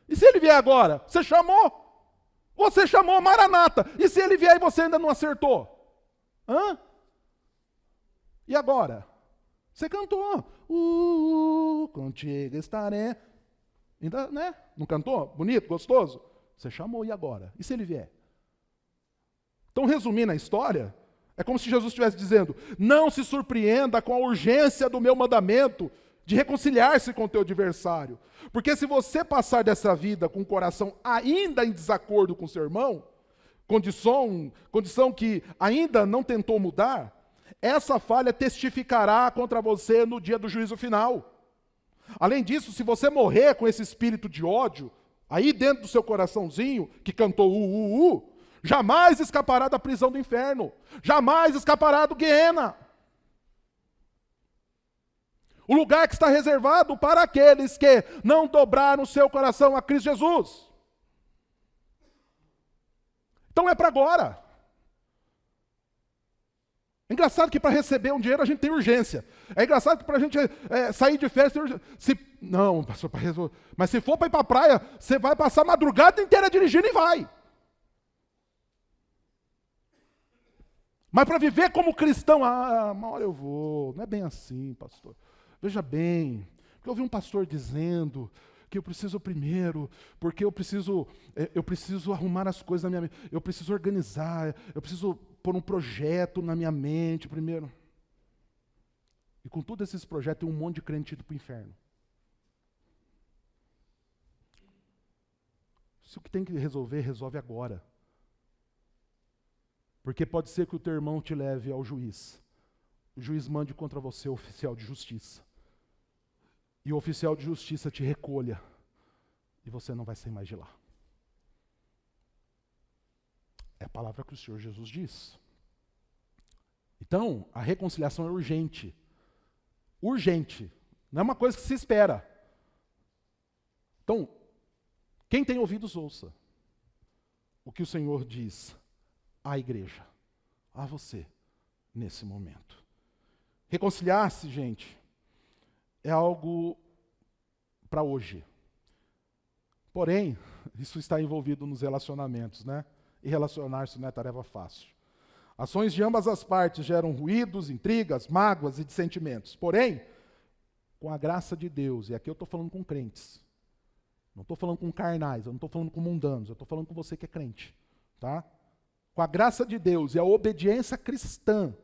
Speaker 4: E se ele vier agora? Você chamou? Você chamou Maranata. E se ele vier e você ainda não acertou? Hã? E agora? Você cantou, contigo estarei. Ainda, né? Não cantou? Bonito, gostoso? Você chamou, e agora? E se ele vier? Então, resumindo a história, é como se Jesus estivesse dizendo, não se surpreenda com a urgência do meu mandamento de reconciliar-se com o teu adversário. Porque se você passar dessa vida com o coração ainda em desacordo com o seu irmão, condição que ainda não tentou mudar, essa falha testificará contra você no dia do juízo final. Além disso, se você morrer com esse espírito de ódio, aí dentro do seu coraçãozinho, que cantou Jamais escapará da prisão do inferno. Jamais escapará do Guiena. O lugar que está reservado para aqueles que não dobraram o seu coração a Cristo Jesus. Então é para agora. É engraçado que para receber um dinheiro a gente tem urgência. É engraçado que para a gente sair de férias tem urgência. Não, pastor, mas se for para ir para a praia, você vai passar a madrugada inteira dirigindo e vai. Mas para viver como cristão, uma hora eu vou. Não é bem assim, pastor. Veja bem, eu ouvi um pastor dizendo que eu preciso primeiro, porque eu preciso arrumar as coisas na minha mente, eu preciso organizar, eu preciso pôr um projeto na minha mente primeiro. E com todos esses projetos tem um monte de crente indo para o inferno. Se o que tem que resolver, resolve agora. Porque pode ser que o teu irmão te leve ao juiz. O juiz mande contra você o oficial de justiça. E o oficial de justiça te recolha. E você não vai sair mais de lá. É a palavra que o Senhor Jesus diz. Então, a reconciliação é urgente. Urgente. Não é uma coisa que se espera. Então, quem tem ouvidos, ouça o que o Senhor diz à igreja, a você, nesse momento. Reconciliar-se, gente, é algo para hoje. Porém, isso está envolvido nos relacionamentos, né? E relacionar-se não é tarefa fácil. Ações de ambas as partes geram ruídos, intrigas, mágoas e dissentimentos. Porém, com a graça de Deus, e aqui eu estou falando com crentes, não estou falando com carnais, eu não estou falando com mundanos, eu estou falando com você que é crente, tá? Com a graça de Deus e a obediência cristã,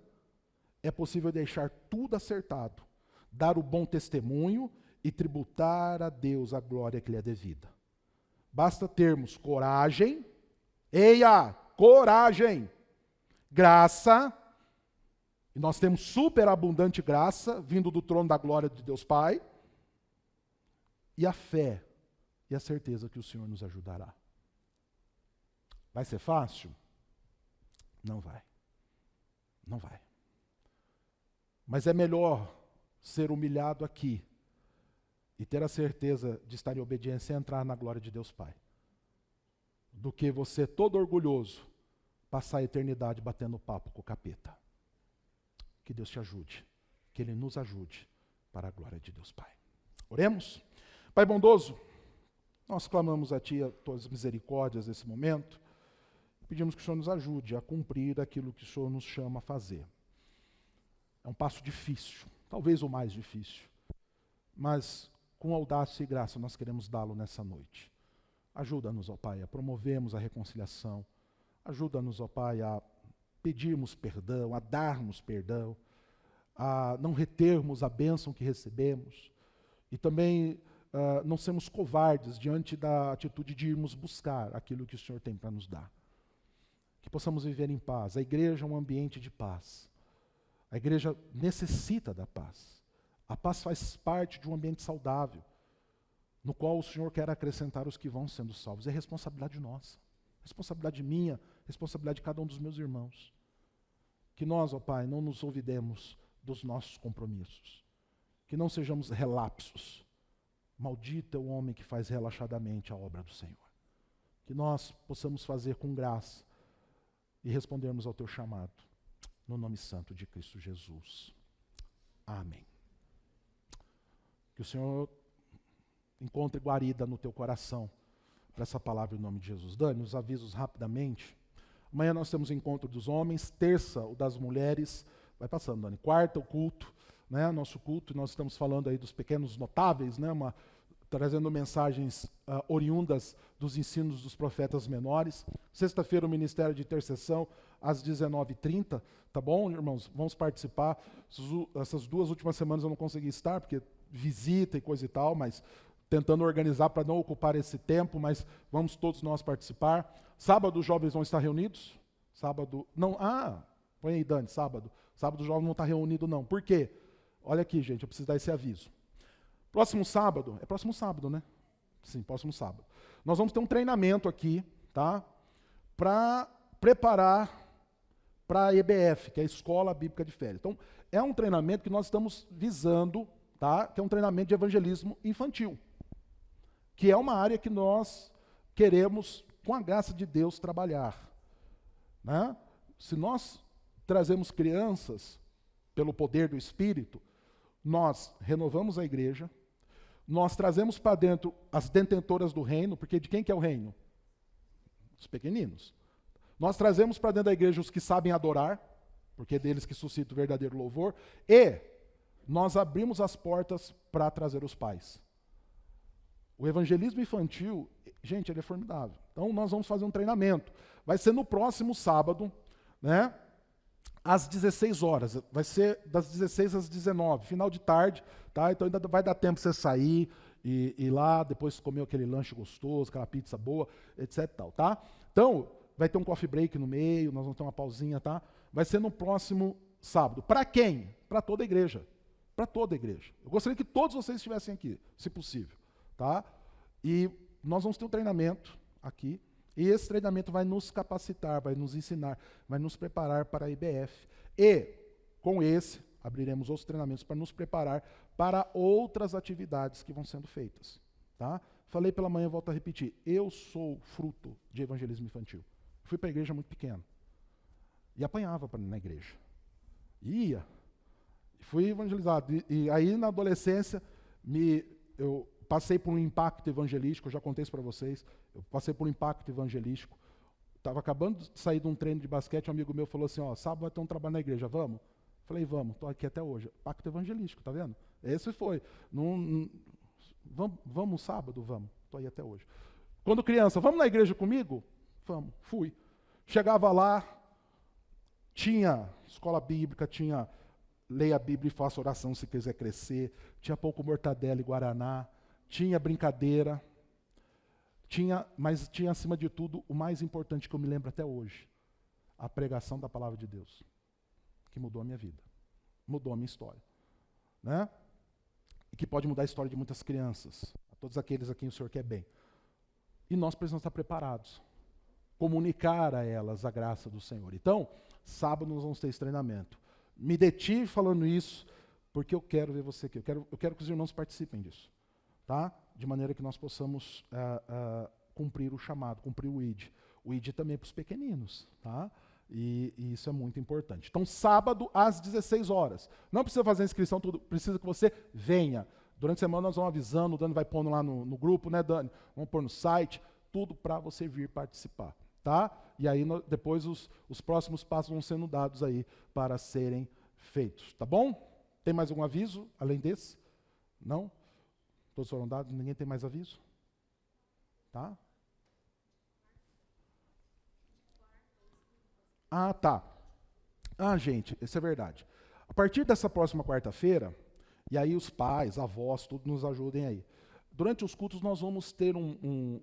Speaker 4: é possível deixar tudo acertado, dar o bom testemunho e tributar a Deus a glória que lhe é devida. Basta termos coragem, coragem, graça, e nós temos superabundante graça, vindo do trono da glória de Deus Pai, e a fé e a certeza que o Senhor nos ajudará. Vai ser fácil? Não vai. Não vai. Mas é melhor ser humilhado aqui e ter a certeza de estar em obediência e entrar na glória de Deus Pai, do que você todo orgulhoso passar a eternidade batendo papo com o capeta. Que Deus te ajude, que Ele nos ajude para a glória de Deus Pai. Oremos. Pai bondoso, nós clamamos a Ti as Tuas misericórdias nesse momento. Pedimos que o Senhor nos ajude a cumprir aquilo que o Senhor nos chama a fazer. É um passo difícil, talvez o mais difícil, mas com audácia e graça nós queremos dá-lo nessa noite. Ajuda-nos, ó Pai, a promovermos a reconciliação. Ajuda-nos, ó Pai, a pedirmos perdão, a darmos perdão, a não retermos a bênção que recebemos e também não sermos covardes diante da atitude de irmos buscar aquilo que o Senhor tem para nos dar. Que possamos viver em paz. A igreja é um ambiente de paz. A igreja necessita da paz. A paz faz parte de um ambiente saudável, no qual o Senhor quer acrescentar os que vão sendo salvos. É responsabilidade nossa, responsabilidade minha, responsabilidade de cada um dos meus irmãos. Que nós, ó Pai, não nos olvidemos dos nossos compromissos. Que não sejamos relapsos. Maldito é o homem que faz relaxadamente a obra do Senhor. Que nós possamos fazer com graça e respondermos ao Teu chamado. No nome santo de Cristo Jesus. Amém. Que o Senhor encontre guarida no teu coração para essa palavra em nome de Jesus. Dani, os avisos rapidamente. Amanhã nós temos o encontro dos homens, terça o das mulheres. Vai passando, Dani. Quarta o culto, né? Nosso culto, nós estamos falando aí dos pequenos notáveis, né? Trazendo mensagens oriundas dos ensinos dos profetas menores. Sexta-feira o Ministério de Intercessão, às 19h30, tá bom, irmãos? Vamos participar. Essas 2 últimas semanas eu não consegui estar, porque visita e coisa e tal, mas tentando organizar para não ocupar esse tempo, mas vamos todos nós participar. Sábado os jovens vão estar reunidos? Sábado, não, põe aí, Dani, sábado. Sábado os jovens não estão reunidos não. Por quê? Olha aqui, gente, eu preciso dar esse aviso. Próximo sábado, é próximo sábado, né? Sim, próximo sábado. Nós vamos ter um treinamento aqui, tá? Para preparar para a EBF, que é a Escola Bíblica de Férias. Então, é um treinamento que nós estamos visando, tá? Que é um treinamento de evangelismo infantil, que é uma área que nós queremos, com a graça de Deus, trabalhar. Né? Se nós trazemos crianças pelo poder do Espírito, nós renovamos a igreja, nós trazemos para dentro as detentoras do reino, porque de quem que é o reino? Os pequeninos. Nós trazemos para dentro da igreja os que sabem adorar, porque é deles que suscita o verdadeiro louvor, e nós abrimos as portas para trazer os pais. O evangelismo infantil, gente, ele é formidável. Então, nós vamos fazer um treinamento. Vai ser no próximo sábado, né, às 16 horas. Vai ser das 16 às 19, final de tarde, tá? Então, ainda vai dar tempo você sair e ir lá, depois comer aquele lanche gostoso, aquela pizza boa, etc. Tal, tá? Então, vai ter um coffee break no meio, nós vamos ter uma pausinha, tá? Vai ser no próximo sábado. Para quem? Para toda a igreja. Para toda a igreja. Eu gostaria que todos vocês estivessem aqui, se possível, tá? E nós vamos ter um treinamento aqui, e esse treinamento vai nos capacitar, vai nos ensinar, vai nos preparar para a IBF. E, com esse, abriremos outros treinamentos para nos preparar para outras atividades que vão sendo feitas, tá? Falei pela manhã, volto a repetir, eu sou fruto de evangelismo infantil. Fui para a igreja muito pequeno. E apanhava na igreja. Ia. Fui evangelizado. E aí, na adolescência, eu passei por um impacto evangelístico, eu já contei isso para vocês. Eu passei por um impacto evangelístico. Estava acabando de sair de um treino de basquete, um amigo meu falou assim, ó, sábado vai ter um trabalho na igreja, vamos? Falei, vamos, estou aqui até hoje. Pacto evangelístico, tá vendo? Esse foi. Vamos sábado? Vamos. Estou aí até hoje. Quando criança, vamos na igreja comigo? Vamos, fui. Chegava lá, tinha escola bíblica, tinha leia a Bíblia e faça oração se quiser crescer, tinha pouco mortadela e guaraná, tinha brincadeira, mas tinha acima de tudo o mais importante que eu me lembro até hoje, a pregação da palavra de Deus, que mudou a minha vida, mudou a minha história, né? E que pode mudar a história de muitas crianças, a todos aqueles a quem o Senhor quer bem. E nós precisamos estar preparados, comunicar a elas a graça do Senhor. Então, sábado nós vamos ter esse treinamento. Me detive falando isso, porque eu quero ver você aqui. Eu quero que os irmãos participem disso, tá? De maneira que nós possamos cumprir o chamado, cumprir o ID. O ID também é para os pequeninos, tá? E isso é muito importante. Então, sábado às 16 horas. Não precisa fazer inscrição, tudo. Precisa que você venha. Durante a semana nós vamos avisando, o Dani vai pondo lá no grupo, né, Dani? Vamos pôr no site, tudo para você vir participar, tá? E aí depois os próximos passos vão sendo dados aí para serem feitos, tá bom? Tem mais algum aviso além desse? Não? Todos foram dados? Ninguém tem mais aviso? Tá? Ah, tá. Ah, gente, isso é verdade. A partir dessa próxima quarta-feira, e aí os pais, avós, tudo nos ajudem aí. Durante os cultos nós vamos ter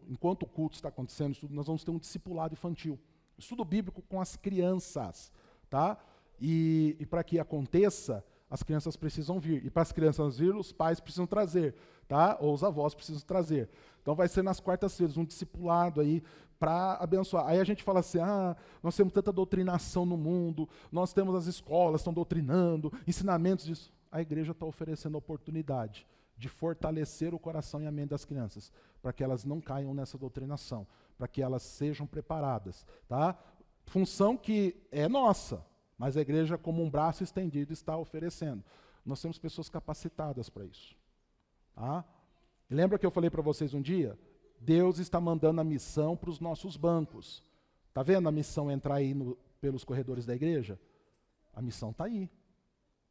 Speaker 4: enquanto o culto está acontecendo, nós vamos ter um discipulado infantil. Estudo bíblico com as crianças, tá? E para que aconteça, as crianças precisam vir. E para as crianças vir, os pais precisam trazer, tá? Ou os avós precisam trazer. Então vai ser nas quartas-feiras, um discipulado aí para abençoar. Aí a gente fala assim, nós temos tanta doutrinação no mundo, nós temos as escolas, estão doutrinando, ensinamentos disso. A igreja está oferecendo a oportunidade de fortalecer o coração e a mente das crianças, para que elas não caiam nessa doutrinação, para que elas sejam preparadas, tá? Função que é nossa, mas a igreja, como um braço estendido, está oferecendo. Nós temos pessoas capacitadas para isso, tá? Lembra que eu falei para vocês um dia? Deus está mandando a missão para os nossos bancos. Está vendo a missão entrar aí pelos corredores da igreja? A missão está aí.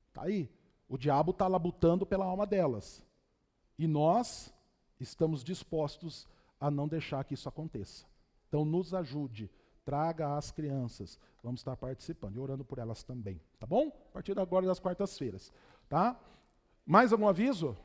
Speaker 4: Está aí. O diabo está labutando pela alma delas. E nós estamos dispostos a não deixar que isso aconteça. Então, nos ajude, traga as crianças. Vamos estar participando e orando por elas também. Tá bom? A partir de agora, das quartas-feiras. Tá? Mais algum aviso?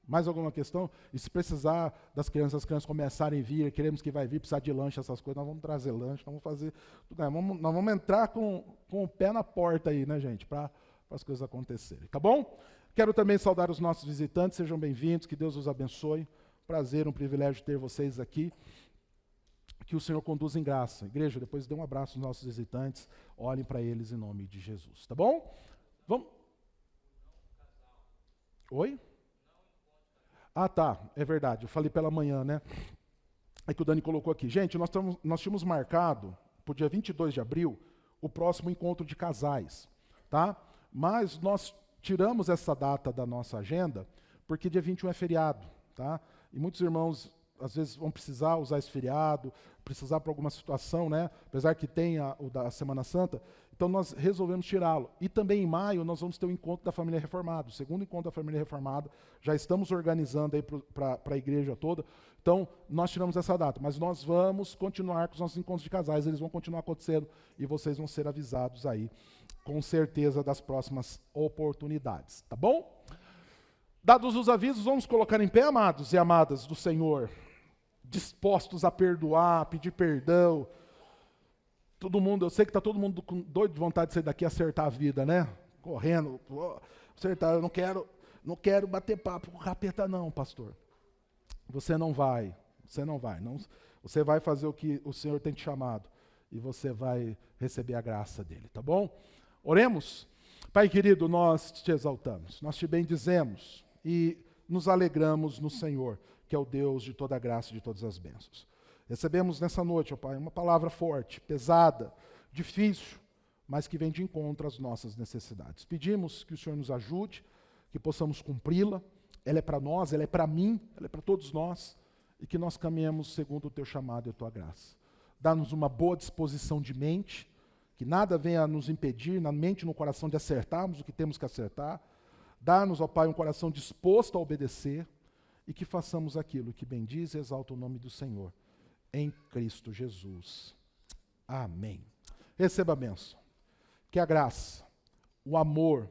Speaker 4: Mais alguma questão? E se precisar das crianças, as crianças começarem a vir, queremos que vai vir, precisar de lanche, essas coisas, nós vamos trazer lanche, nós vamos fazer. Nós vamos entrar com o pé na porta aí, né, gente? Para as coisas acontecerem. Tá bom? Quero também saudar os nossos visitantes, sejam bem-vindos, que Deus os abençoe. Prazer, um privilégio ter vocês aqui. que o Senhor conduza em graça. Igreja, depois dê um abraço aos nossos visitantes, olhem para eles em nome de Jesus, tá bom? Vamos. Oi? Ah, tá, é verdade, eu falei pela manhã, né? É que o Dani colocou aqui. Gente, nós tínhamos marcado, para o dia 22 de abril, o próximo encontro de casais, tá? Mas nós tiramos essa data da nossa agenda, porque dia 21 é feriado, tá? E muitos irmãos, às vezes, vão precisar usar esse feriado, precisar para alguma situação, né? Apesar que tenha o da Semana Santa, então nós resolvemos tirá-lo. E também em maio nós vamos ter o encontro da família reformada, o segundo encontro da família reformada, já estamos organizando aí para a igreja toda, então nós tiramos essa data, mas nós vamos continuar com os nossos encontros de casais, eles vão continuar acontecendo e vocês vão ser avisados aí, com certeza, das próximas oportunidades, tá bom? Dados os avisos, vamos colocar em pé, amados e amadas do Senhor, dispostos a perdoar, pedir perdão. Todo mundo, eu sei que está todo mundo com doido de vontade de sair daqui e acertar a vida, né? Correndo, acertar, eu não quero bater papo com o capeta não, pastor. Você não vai, você vai fazer o que o Senhor tem te chamado e você vai receber a graça dele, tá bom? Oremos. Pai querido, nós te exaltamos, nós te bendizemos e nos alegramos no Senhor, que é o Deus de toda a graça e de todas as bênçãos. Recebemos nessa noite, ó Pai, uma palavra forte, pesada, difícil, mas que vem de encontro às nossas necessidades. Pedimos que o Senhor nos ajude, que possamos cumpri-la. Ela é para nós, ela é para mim, ela é para todos nós, e que nós caminhemos segundo o teu chamado e a tua graça. Dá-nos uma boa disposição de mente, que nada venha nos impedir, na mente e no coração, de acertarmos o que temos que acertar. Dá-nos, ó Pai, um coração disposto a obedecer, e que façamos aquilo que bendiz e exalta o nome do Senhor, em Cristo Jesus. Amém. Receba a bênção. Que a graça, o amor,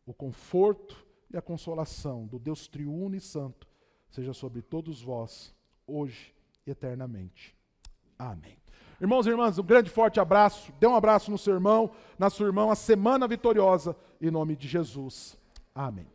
Speaker 4: o conforto e a consolação do Deus triuno e santo seja sobre todos vós, hoje e eternamente. Amém. Irmãos e irmãs, um grande forte abraço. Dê um abraço no seu irmão, na sua irmã, a semana vitoriosa, em nome de Jesus. Amém.